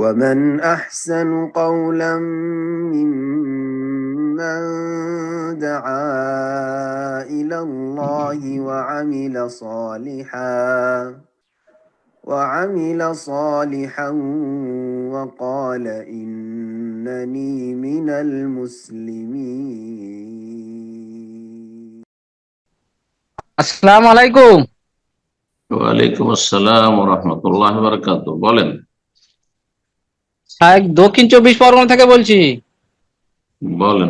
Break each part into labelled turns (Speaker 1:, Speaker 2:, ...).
Speaker 1: ومن أحسن قولا ممن دعا إلى الله وعمل صالحا وقال إنني من المسلمين.
Speaker 2: আসসালামু আলাইকুম।
Speaker 3: ওয়ালাইকুম আসসালাম ওয়া রাহমাতুল্লাহি ওয়া বারাকাতুহু। বলেন।
Speaker 2: সাহেব দক্ষিণ 24 পরগনা থেকে বলছি।
Speaker 3: বলেন।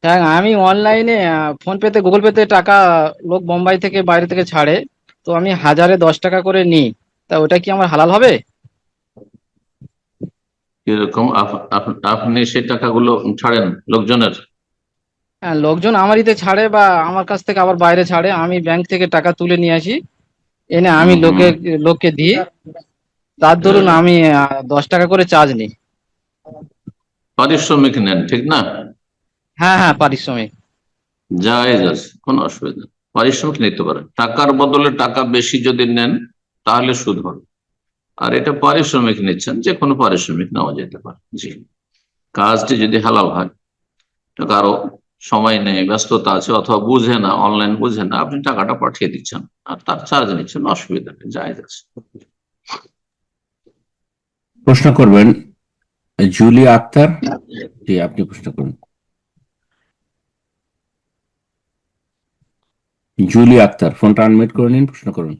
Speaker 2: সাহেব আমি অনলাইনে ফোন পেতে গুগল পেতে টাকা লোক বোম্বাই থেকে বাইরে থেকে ছাড়ে, তো আমি 1000-এ 10 টাকা করে নিই, তা ওটা কি আমার হালাল হবে?
Speaker 3: কিরকম আপনি সেই টাকাগুলো ছাড়েন লোকজনের?
Speaker 2: হ্যাঁ, লোকজন আমারইতে ছাড়ে বা আমার কাছ থেকে আবার বাইরে ছাড়ে, আমি ব্যাংক থেকে টাকা তুলে নিয়ে আসি, এনে আমি
Speaker 3: হুম।
Speaker 2: লোককে দিই। তার দরুন আমি 10 টাকা করে চার্জ নিই।
Speaker 3: পারিশ্রমিক নেন, ঠিক না?
Speaker 2: হ্যাঁ, পারিশ্রমিক।
Speaker 3: জায়েজ আছে, কোনো অসুবিধা নেই। পারিশ্রমিক নিতে পারেন, টাকার বদলে টাকা বেশি যদি নেন তাহলে সুদ হবে। আর এটা পারিশ্রমিক নিচ্ছেন, যে কোনো পারিশ্রমিক নেওয়া যেতে পারে। জি, কাজটি যদি হালাল হয়, কারো সময় নেই, ব্যস্ততা আছে, অথবা বুঝে না, অনলাইন বুঝে না, আপনি টাকাটা পাঠিয়ে দিচ্ছেন আর তার চার্জ নিচ্ছেন, অসুবিধা নেই, জায়েজ আছে।
Speaker 4: প্রশ্ন করবেন জুলিয়া আক্তার। জি, আপনি প্রশ্ন করুন। জুলিয়া আক্তার, ফোনটা আনমিউট করে নিন, প্রশ্ন করুন।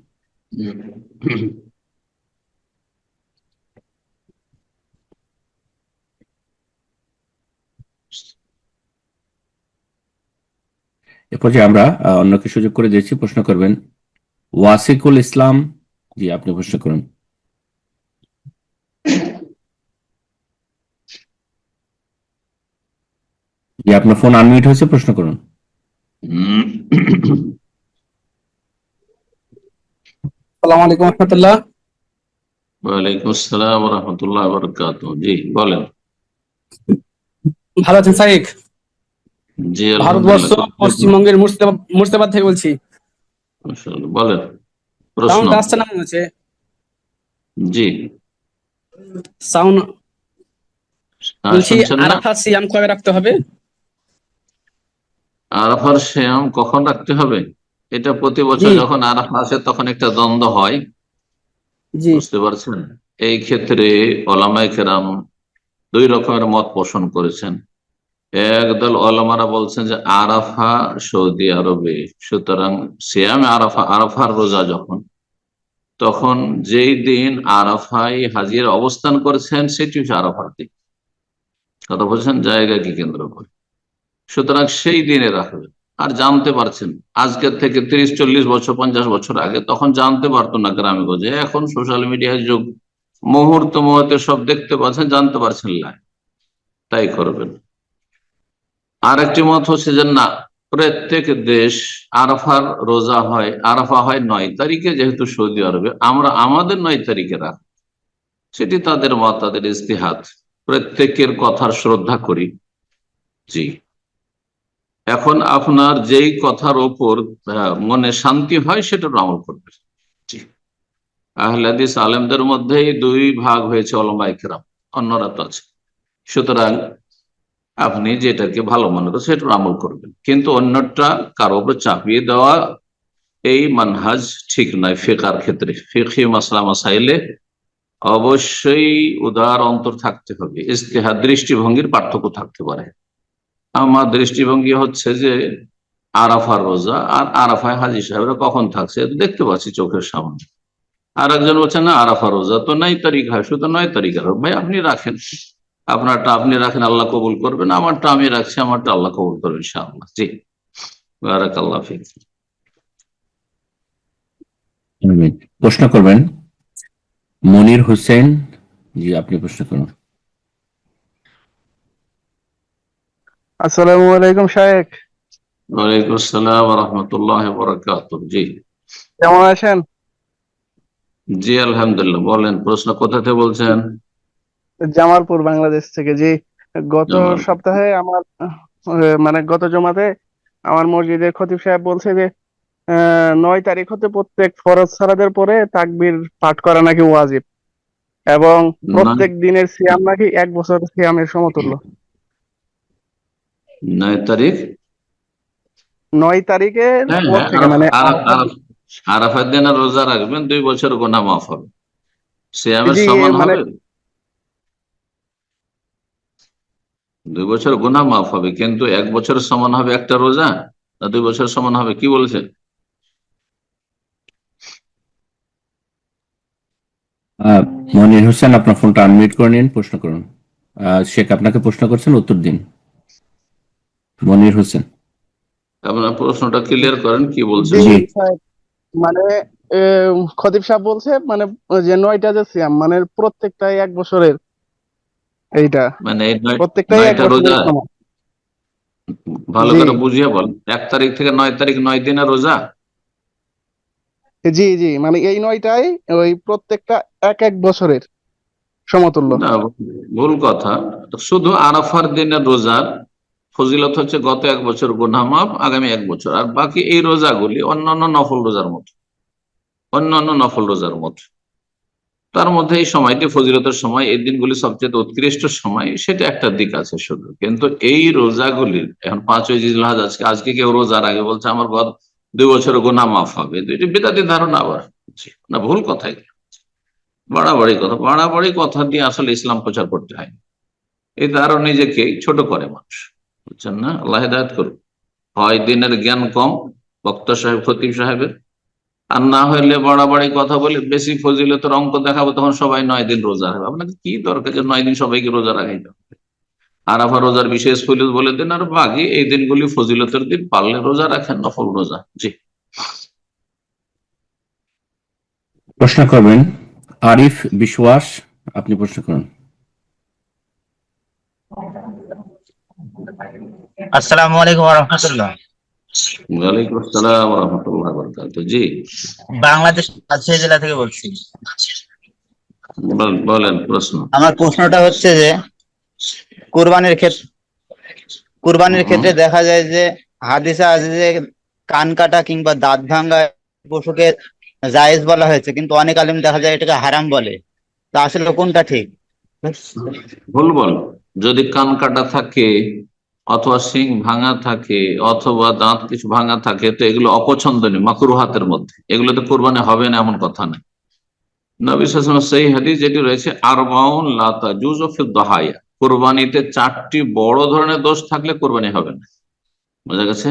Speaker 4: এরপর যে আমরা অন্যকে সুযোগ করে দিয়েছি, প্রশ্ন করবেন ওয়াসিকুল ইসলাম। জি, আপনি প্রশ্ন করুন। জি, আপনার ফোন আনমিউট হয়েছে, প্রশ্ন করুন।
Speaker 5: আসসালামু আলাইকুম রহমতুল্লাহ।
Speaker 3: ওয়ালাইকুম আসসালাম ওয়া রাহমাতুল্লাহি ওয়া বারাকাতুহু। জি, বলেন।
Speaker 5: ভালো আছেন সাইক?
Speaker 3: জি,
Speaker 5: ভারতবর্ষ
Speaker 3: আলহামদুলিল্লাহ।
Speaker 5: পশ্চিমবঙ্গের মুর্শিদাবাদ থেকে বলছি।
Speaker 3: মাশাআল্লাহ, বলেন প্রশ্ন।
Speaker 5: সাউন্ড আসছে না মনে হচ্ছে?
Speaker 3: জি,
Speaker 5: সাউন্ড বলছি,
Speaker 3: শুনছেন না?
Speaker 5: আরাফাত সিয়াম কবে রাখতে হবে?
Speaker 3: আরাফার সিয়াম কখন রাখতে হবে? এটা প্রতি বছর
Speaker 5: জি
Speaker 3: যখন আরাফা আসে তখন একটা দ্বন্দ্ব হয়,
Speaker 5: জি
Speaker 3: বুঝতে পারছেন? এই ক্ষেত্রে ওলামায়ে কেরাম দুই রকমের মত পোষণ করেছেন। একদল ওলামারা বলছেন যে আরাফা সৌদি আরবে, সুতরাং সিয়ামে আরাফা, আরাফার রোজা যখন, তখন যেই দিন আরাফায় হাজির অবস্থান করেছেন সেটি হচ্ছে আরাফার দিন। কথা বলছেন, জায়গাকে কেন্দ্র করে। সুতরাং সেই দিনে রাখবেন। আর জানতে পারছেন আজকের থেকে 30-40 বছর, 50 বছর আগে তখন জানতে পারতো না গ্রামে গঞ্জে, এখন সোশ্যাল মিডিয়ার যুগ, মুহূর্তে সব দেখতে পাচ্ছেন, জানতে পারছেন, তাই করবেন। আর একটি মত হচ্ছে যে না, প্রত্যেক দেশ আরাফার রোজা হয়, আরাফা হয় 9 তারিখে, যেহেতু সৌদি আরবে আমরা আমাদের 9 তারিখে রাখ, সেটি তাদের মত, তাদের ইজতিহাদ, প্রত্যেকের কথার শ্রদ্ধা করি। জি, এখন আপনার যেই কথার ওপর মনে শান্তি হয় সেটার আমল করবে। জি, আহলে হাদিস আলেমদের মধ্যেই দুই ভাগ হয়েছে, ওলামায়ে কেরাম, অন্যরা তো আছে। সুতরাং আপনি যেটাকে ভালো মনে করেন সেটার আমল করবেন, কিন্তু অন্যটা কারো উপর চাপিয়ে দেওয়া, এই মানহাজ ঠিক নয়। ফিকহার ক্ষেত্রে, ফিকহি মাসলা মাসাইলে অবশ্যই উদার অন্তর থাকতে হবে। ইজতিহাদ, দৃষ্টিভঙ্গির পার্থক্য থাকতে পারে। আমার দৃষ্টিভঙ্গি হচ্ছে যে আরাফার রোজা আর আরাফায় হাজী সাহেবরা কখন থাকছে দেখতে পাচ্ছি চোখের সামনে। আর একজন বলছেন না, আরাফা রোজা তো 9 তারিখ হয়, শুধু 9 তারিখের হোক। ভাই, আপনি রাখেন, আপনারটা আপনি রাখেন, আল্লাহ কবুল করবেন। আমারটা আমি রাখছি, আমারটা আল্লাহ কবুল করবেন ইনশাআল্লাহ। জি, বারাকাল্লাহ ফিক।
Speaker 4: প্রশ্ন করবেন মনির হোসেন। জি, আপনি প্রশ্ন করুন।
Speaker 6: আসসালামু আলাইকুম শায়েখ,
Speaker 3: ওয়ালাইকুম আসসালাম ওয়া রাহমাতুল্লাহি ওয়া বারাকাতুহু। জি,
Speaker 6: কেমন আছেন?
Speaker 3: জি, আলহামদুলিল্লাহ। বলেন প্রশ্ন, কোথা থেকে বলছেন?
Speaker 6: জামালপুর, বাংলাদেশ থেকে। জি, গত
Speaker 3: জামাল।
Speaker 6: সপ্তাহে আমার মানে গত জুমাতে আমার মসজিদের খতিব সাহেব বলছে যে 9 তারিখ হতে প্রত্যেক ফরজ সালাতের পরে তাকবীর পাঠ করা নাকি ওয়াজিব। এবং
Speaker 3: নয়
Speaker 6: প্রত্যেক দিনের সিয়াম নাকি 1 বছর সিয়ামের সমতুল্য।
Speaker 3: 9 তারিখ।
Speaker 6: 9 তারিখের
Speaker 3: হ্যাঁ
Speaker 6: পর
Speaker 3: হ্যাঁ,
Speaker 6: থেকে মানে আরাফার
Speaker 3: আরাফার দিনে রোজা রাখবেন, 2 বছর গুনাহ মাফ হবে, সিয়ামের
Speaker 6: জি
Speaker 3: সমান
Speaker 6: মানে
Speaker 3: হবে। 2 বছর গুনাহ মাফ হবে, কিন্তু 1 বছর সমান হবে একটা রোজা, না 2 বছর সমান হবে, কি বলছেন?
Speaker 4: আহ, মনির হোসেন, আপনার ফোনটা আনমিউট করে নিন, প্রশ্ন করুন। শেখ আপনাকে প্রশ্ন করছেন, উত্তর দিন। মনির হোসেন।
Speaker 3: আপনার প্রশ্নটা ক্লিয়ার করেন, কি বলছেন?
Speaker 6: জি
Speaker 4: জি।
Speaker 6: সাহেব, মানে খতিব সাহেব বলছে মানে যে 9টা যে সিয়াম মানে প্রত্যেকটাই 1 বছরের, এইটা
Speaker 3: মানে এই
Speaker 6: প্রত্যেকটাই
Speaker 3: 9টা
Speaker 6: 1 বছরের
Speaker 3: রোজা
Speaker 6: সমান।
Speaker 3: ভালো
Speaker 6: জি
Speaker 3: করে বুঝিয়ে বল। 1 তারিখ থেকে 9 তারিখ 9 দিনের রোজা।
Speaker 6: জি জি মানে এই 9টাই ওই প্রত্যেকটা 1 বছরের সমতুল্য।
Speaker 3: না, ভুল কথা। শুধু আরাফার দিনের রোজার ফজিলত হচ্ছে গত 1 বছর গুনাহ মাফ, আগামী 1 বছর। আর বাকি এই রোজাগুলি অন্যান্য নফল রোজার মতো, অন্যান্য নফল রোজার মতো। তার মধ্যে এই সময়টি ফজিলতের সময়, এই দিনগুলি সবচেয়ে উৎকৃষ্ট সময়, সেটা একটা দিক আছে শুধু। কিন্তু এই রোজাগুলির এখন 5ই জিলহজ, আজকে আজকে কেউ রোজার আগে বলছে আমার গত 2 বছর গুনাহ মাফ হবে, দুইটি বিদাতি ধারণা আবার। না, ভুল কথাই, বাড়াবাড়ি কথা দিয়ে আসলে ইসলাম প্রচার করতে হয়। এই আরো নিজেকে ছোট করে মানুষ, বুঝছেন না? আল্লাহ হেদায়েত করুন। হয় দিনের জ্ঞান কম বক্তা সাহেব, খতিব সাহেবের, আর না হইলে বাড়াবাড়ি কথা বলে বেশি ফজিলতের অঙ্ক দেখাবো, তখন সবাই 9 দিন রোজা হবে। আপনাকে কি দরকার যে 9 দিন সবাইকে রোজা রাখাইতে হবে? আরাফা রোজার বিশেষ ফজিলত বলে দিন, আর বাকি এই দিনগুলি ফজিলতের দিন, পারলে রোজা রাখেন, নফল রোজা। জি।
Speaker 4: প্রশ্ন করবেন আরিফ বিশ্বাস, আপনি প্রশ্ন করুন।
Speaker 7: আসসালামু আলাইকুম রহমতুল্লাহ।
Speaker 3: ওয়ালাইকুম আসসালাম রহমতুল্লাহ বরকাত। জি,
Speaker 7: বাংলাদেশ রাজশাহী জেলা থেকে বলছি।
Speaker 3: বলেন প্রশ্ন।
Speaker 7: আমার প্রশ্নটা হচ্ছে যে কুরবানির ক্ষেত্রে দেখা যায় যে হাদিসে আছে যে কান কাটা কিংবা দাঁত ভাঙা পশুকে জায়েজ বলা হয়েছে, কিন্তু অনেক আলেম দেখা যায় এটাকে হারাম বলে। তা আসলে কোনটা ঠিক?
Speaker 3: ভুল বল। যদি কান কাটা থাকে, অথবা শিং ভাঙা থাকে, অথবা দাঁত কিছু ভাঙা থাকে, তো এগুলো অপছন্দনীয়, মাকরুহাতের মধ্যে, এগুলোতে কোরবানি হবে না এমন কথা নেই। নবী সাল্লাল্লাহু আলাইহি ওয়াসাল্লাম সেই হাদিস যেটি রয়েছে, আরবাউন লা তাজুজু ফিদ দাহায়া, কোরবানিতে 4টি বড় ধরনের দোষ থাকলে কোরবানি হবে না। বোঝা গেছে?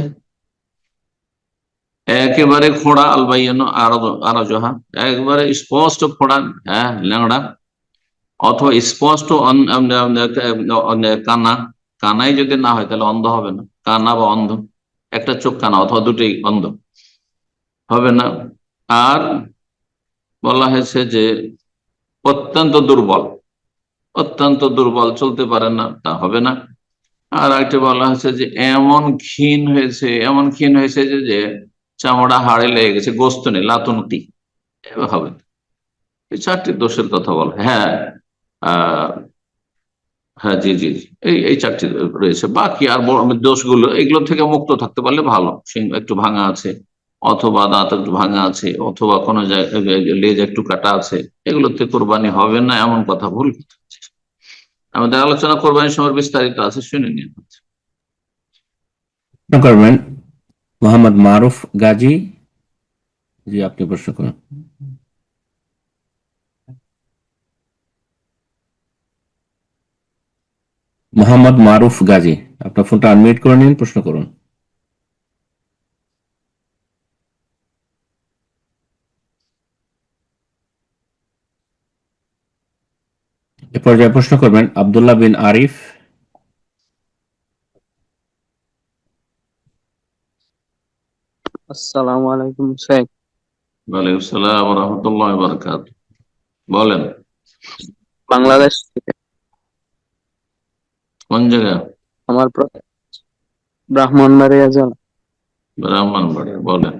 Speaker 3: একেবারে খোঁড়া, আল বাইয়ানু আরাজহা, একবারে স্পষ্ট খোঁড়া, হ্যাঁ ল্যাংড়া, অথবা স্পষ্ট কানা। কানাই যদি না হয় তাহলে অন্ধ হবে না, কানা বা অন্ধ, একটা চোখ কানা অথবা দুটোই অন্ধ হবে না। আর বলা হয়েছে যে অত্যন্ত দুর্বল, অত্যন্ত দুর্বল, চলতে পারে না, তা হবে না। আর একটা বলা হয়েছে যে এমন ক্ষীণ হয়েছে, এমন ক্ষীণ হয়েছে যে চামড়া হাড়ে লেগে গেছে, গোস্ত নেই, লাতুনতি, এবার হবে না। এই 4টি দোষের কথা বল। হ্যাঁ, আহ হ্যাঁ, জি জি জি, এই 4টি রয়েছে। বাকি আর বড় দোষগুলো, এগুলো থেকে মুক্ত থাকতে পারলে ভালো। সিং একটু ভাঙা আছে, অথবা দাঁত একটু ভাঙা আছে, অথবা কোনো জায়গায় লেজ একটু কাটা আছে, এগুলোতে কোরবানি হবে না এমন কথা ভুল কথা। আমাদের আলোচনা কোরবানির সময় বিস্তারিত আছে, শুনে নিন।
Speaker 4: প্রশ্ন করবেন মোহাম্মদ মারুফ গাজী, জি আপনি প্রশ্ন করুন। মোহাম্মদ মারুফ গাজী, আপনার ফোনটা আনমিউট করে নিন, প্রশ্ন করুন। এ পর্যায়ে প্রশ্ন করবেন আব্দুল্লাহ বিন আরিফ।
Speaker 5: আসসালামু আলাইকুম শেখ।
Speaker 3: ওয়ালাইকুম আসসালাম রহমতুল্লাহ বরকাত। বলেন,
Speaker 5: বাংলাদেশ থেকে।
Speaker 3: কোন জায়গা?
Speaker 5: আমার ব্রাহ্মণবাড়িয়া জেলা।
Speaker 3: ব্রাহ্মণবাড়িয়া। বলেন,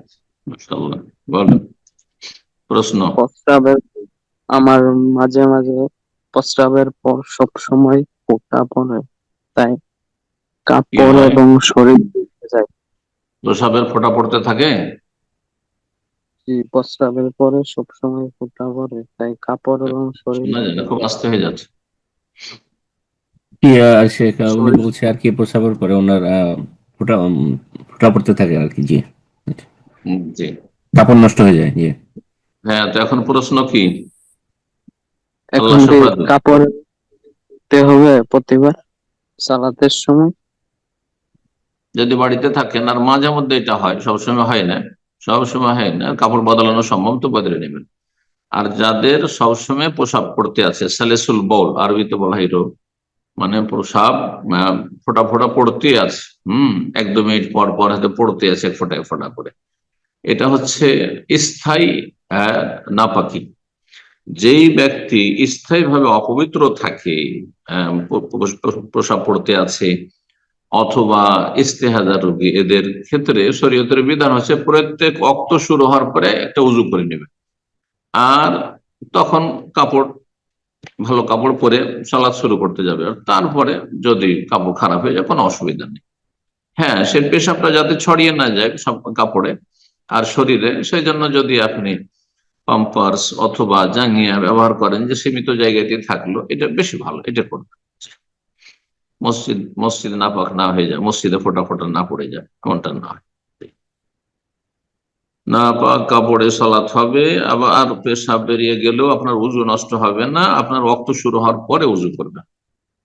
Speaker 3: মাশাআল্লাহ, বলেন প্রশ্ন।
Speaker 5: প্রস্রাবের আমার মাঝে মাঝে প্রস্রাবের পর সব সময় ফোঁটা পড়ে, তাই
Speaker 3: কি
Speaker 5: কাপড়
Speaker 3: হয়?
Speaker 5: এবং শরীর ভিজে যায়।
Speaker 3: প্রসাবের ফোঁটা পড়তে থাকে?
Speaker 5: জি, প্রস্রাবের পরে সবসময় ফোঁটা পড়ে, তাই কাপড় এবং শরীর
Speaker 3: শোনা যায় না, খুব আস্তে হয়ে যাচ্ছে।
Speaker 4: কি শেখ উনি
Speaker 5: শরীর
Speaker 4: বলছে আর কি প্রস্রাবের পরে ওনার ফোঁটা ফোঁটা পড়তে থাকে আর কি, জি
Speaker 3: জি,
Speaker 4: কাপড় নষ্ট হয়ে যায়, জি।
Speaker 3: হ্যাঁ, তো এখন প্রশ্ন কি?
Speaker 5: এখন
Speaker 3: আল্লাহ
Speaker 5: কি
Speaker 3: শফাত।
Speaker 5: কাপড় দিতে হবে প্রতিবার সালাতের সময়?
Speaker 3: যদি বাড়িতে থাকেন, আর মাঝে মধ্যে এটা হয়, সবসময় হয় না, সবসময় হয় না, কাপড় বদলানো সম্ভব তো বদলে নেবেন। আর যাদের সবসময় পোশাক পড়তে আছে, সালেসুল বউল আরবিতে বলা হয় রোগ, মানে প্রসাব ফোটা ফোটা পড়তে আছে, 1-2 মিনিট পর পর হয়তো পড়তে আছে ফোটা ফোটা করে, এটা হচ্ছে স্থায়ী নাপাকি। যেই ব্যক্তি স্থায়ীভাবে অপবিত্র থাকে, প্রসাব পড়তে আছে অথবা ইস্তেহাজা রোগী, এদের ক্ষেত্রে শরীয়তের বিধান হচ্ছে প্রত্যেক ওয়াক্ত শুরু হওয়ার পরে একটা উজু করে নেবে, আর তখন কাপড়, ভালো কাপড় পরে সালাদ শুরু করতে যাবে। আর তারপরে যদি কাপড় খারাপ হয়ে যায় কোনো অসুবিধা নেই। হ্যাঁ, সে পেশাবটা যাতে ছড়িয়ে না যায় সব কাপড়ে আর শরীরে, সেই জন্য যদি আপনি পাম্পার্স অথবা জাঙ্গিয়া ব্যবহার করেন, যে সীমিত জায়গাতে থাকলো, এটা বেশি ভালো, এটা করবে। মসজিদে নাপাক না হয়ে যায়, মসজিদে ফোটা ফোটা না পড়ে যায়, এমনটা না হয়। নাপাক কাপড়ে সালাত হবে, আবার পেশাব বেরিয়ে গেলেও আপনার উজু নষ্ট হবে না, আপনার রক্ত শুরু হওয়ার পরে উজু করবেন।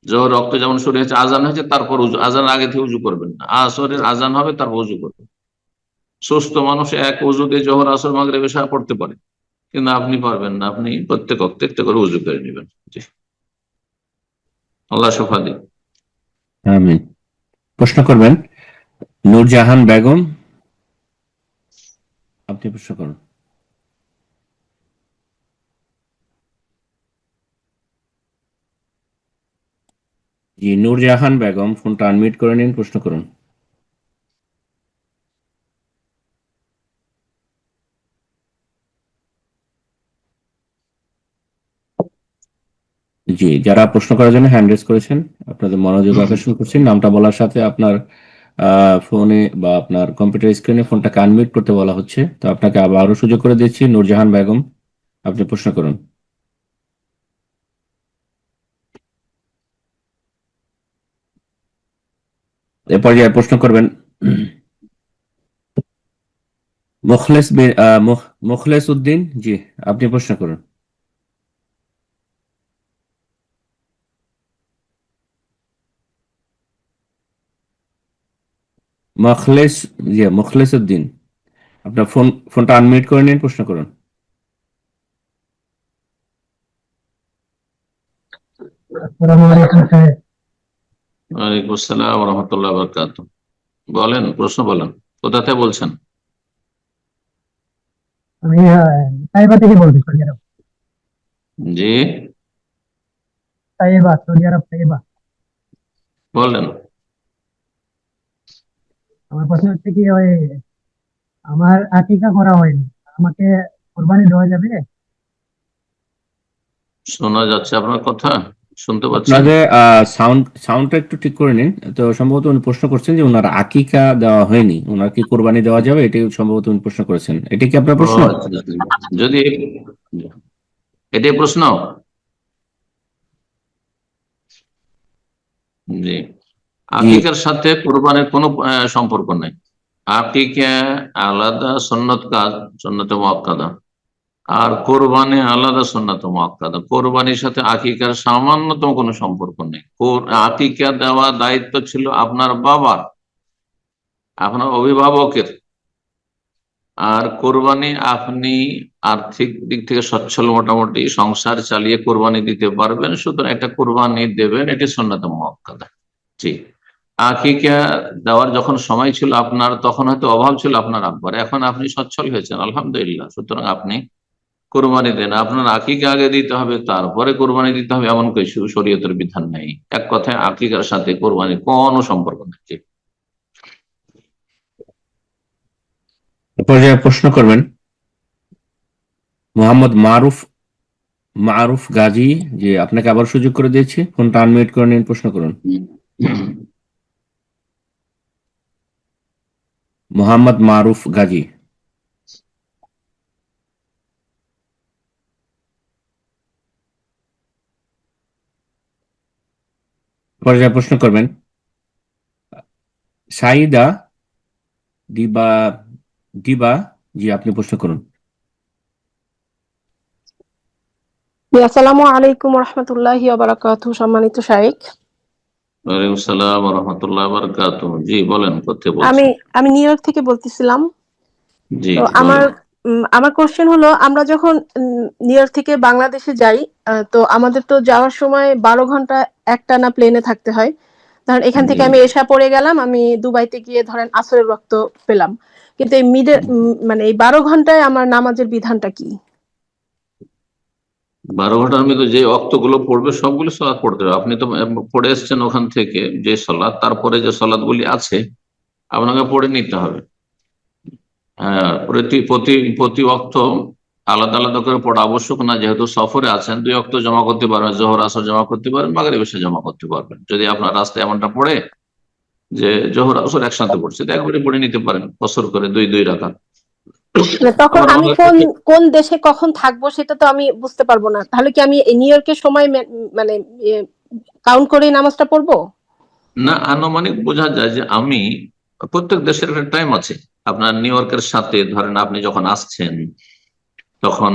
Speaker 3: জোহর রক্ত যেমন শুরু হয়েছে, আজান হয়েছে, তারপর উজু, আজান আগে থেকে উজু করবেন না, আসরের আজান হবে তারপর উজু করবেন। সুস্থ মানুষ এক উজু দিয়ে জোহর আসর মাগরিব এশা পড়তে পারে, কিন্তু আপনি পারবেন না, আপনি প্রত্যেক ওয়াক্তে একটা করে উজু করে নেবেন। জি, আল্লাহ শফা দিন।
Speaker 4: আমিন। প্রশ্ন করবেন নূরজাহান বেগম, আপনি প্রশ্ন করুন। জি, নূরজাহান বেগম, ফোনটা আনমিউট করে নিন, প্রশ্ন করুন। জি, যারা প্রশ্ন করার জন্য হ্যান্ড রেজ করেছেন, আপনাদের মনোযোগ আকর্ষণ করছি, নামটা বলার সাথে আপনার ফোনে বা আপনার কম্পিউটার স্ক্রিনে ফোনটাকে আনমিউট করতে বলা হচ্ছে। তো আপনাকে আবারও সুযোগ করে দিচ্ছি, নূরজাহান বেগম, আপনি প্রশ্ন করুন। এ পর্যায়ে প্রশ্ন করবেন মুখলেস উদ্দিন, জি আপনি প্রশ্ন করুন। মুখলেস, জি মুখলেস উদ্দিন, আপনার ফোনটা আনমিউট করে নিন, প্রশ্ন করুন।
Speaker 8: আসসালামু আলাইকুম স্যার।
Speaker 3: ওয়ালাইকুম আসসালাম রহমতুল্লাহ বরকাত। বলেন, প্রশ্ন বলেন, কোথা থেকে বলছেন?
Speaker 8: আমি তাইবা থেকে বলছি, সৌদি আরব।
Speaker 3: জি,
Speaker 8: তাইবা, সৌদি আরব, তাইবা।
Speaker 3: বলেন।
Speaker 8: আমার প্রশ্ন হচ্ছে কি, ওই আমার আকিকা করা হয়নি, আমাকে কোরবানি দেওয়া যাবে?
Speaker 3: শোনা যাচ্ছে আপনার কথা, শুনতে পাচ্ছেন?
Speaker 4: আপনাদের সাউন্ডটা একটু ঠিক করে নিন। তো সম্ভবত উনি প্রশ্ন করছেন যে ওনার আকিকা দেওয়া হয়নি, ওনার কি কোরবানি দেওয়া যাবে, এটাই সম্ভবত উনি প্রশ্ন করেছেন। এটা কি আপনার
Speaker 3: ও
Speaker 4: প্রশ্ন?
Speaker 3: আচ্ছা, আচ্ছা। যদি এটাই প্রশ্ন, জি,
Speaker 4: জি,
Speaker 3: আকিকার সাথে কোরবানির কোনো সম্পর্ক নেই। আকিকা আলাদা সুন্নত কাজ, সুন্নতে মুআক্কাদা, আর কোরবানি আলাদা সুন্নত মুআক্কাদা। কোরবানির সাথে আকিকার সামান্যতম কোনো সম্পর্ক নেই। আকিকা দেওয়া দায়িত্ব ছিল আপনার বাবার, আপনার অভিভাবকের। আর কোরবানি আপনি আর্থিক দিক থেকে সচ্ছল, মোটামুটি সংসার চালিয়ে কোরবানি দিতে পারবেন, সুতরাং একটা কোরবানি দেবেন, এটি সুন্নাত মুআক্কাদা। জি, আকিকা দেওয়ার যখন সময় ছিল আপনার, তখন হয়তো অভাব ছিল আপনার আব্বার, এখন আপনি সচ্ছল হয়েছেন আলহামদুলিল্লাহ, সুতরাং আপনি কোরবানি দেন। আপনার আকিকা আগে দিতে হবে, তারপরে কোরবানি দিতে হবে, এমন কিছু শরীয়তের বিধান নেই। এক কথায় আকিকার সাথে কোরবানির কোনো সম্পর্ক নেই। জি।
Speaker 4: এ পর্যায়ে প্রশ্ন করবেন মোহাম্মদ মারুফ গাজী, যে আপনাকে আবার সুযোগ করে দিয়েছি, ফোনটা আনমিউট করে নিন, প্রশ্ন করুন। মোহাম্মদ মারুফ গাজী। পর্যায়ে প্রশ্ন করবেন সাইদা দিবা দিবা। জি, আপনি প্রশ্ন করুন।
Speaker 9: আসসালামু আলাইকুম রহমতুল্লাহি ওয়া বারাকাতুহু। সম্মানিত শাইখ,
Speaker 3: ওয়ালাইকুম আসসালাম ওয়া রাহমাতুল্লাহি ওয়া বারাকাতুহু। জি বলেন, কোথায়
Speaker 9: আমি
Speaker 3: বলছেন?
Speaker 9: আমি নিউ ইয়র্ক থেকে বলতেছিলাম।
Speaker 3: জি
Speaker 9: তো
Speaker 3: বলেন।
Speaker 9: আমার কোশ্চেন হলো, আমরা যখন নিউ ইয়র্ক থেকে বাংলাদেশে যাই, তো আমাদের তো যাওয়ার সময় 12 ঘন্টা একটানা প্লেনে থাকতে হয়। ধরেন এখান থেকে
Speaker 3: জি
Speaker 9: আমি এশা পড়ে গেলাম, আমি দুবাইতে গিয়ে ধরেন আসরের ওয়াক্ত পেলাম, কিন্তু এই মানে এই 12 ঘন্টায় আমার নামাজের বিধানটা কি?
Speaker 3: 12 ঘন্টার মধ্যে যে অক্তগুলো পড়বে সবগুলো সলাৎ পড়তে হবে। আপনি তো পড়ে এসছেন ওখান থেকে যে সলাৎ, তারপরে যে সলাৎ গুলি আছে আপনাকে পড়ে নিতে হবে। হ্যাঁ, প্রতি প্রতি প্রতি অক্ত আলাদা আলাদা করে পড়া আবশ্যক না, যেহেতু সফরে আছেন 2 অক্ত জমা করতে পারবেন, জোহর আসর জমা করতে পারবেন, মাগরিব এশা জমা করতে পারবেন। যদি আপনার রাস্তায় এমনটা পড়ে যে জোহর আসর একসাথে পড়ছে, তো একবারে পড়ে নিতে পারেন কসর করে 2-2 রাকাত।
Speaker 9: মানে তখন
Speaker 3: আবার
Speaker 9: আমি
Speaker 3: আমাদের
Speaker 9: কোন
Speaker 3: কাছে
Speaker 9: কোন দেশে কখন থাকবো সেটা তো আমি বুঝতে পারবো না, তাহলে কি আমি এই নিউ ইয়র্কের সময় মানে কাউন্ট করেই নামাজটা পড়বো?
Speaker 3: না, আনুমানিক বোঝা যায় যে আমি প্রত্যেক দেশের একটা টাইম আছে। আপনার নিউ ইয়র্কের সাথে ধরেন আপনি যখন আসছেন তখন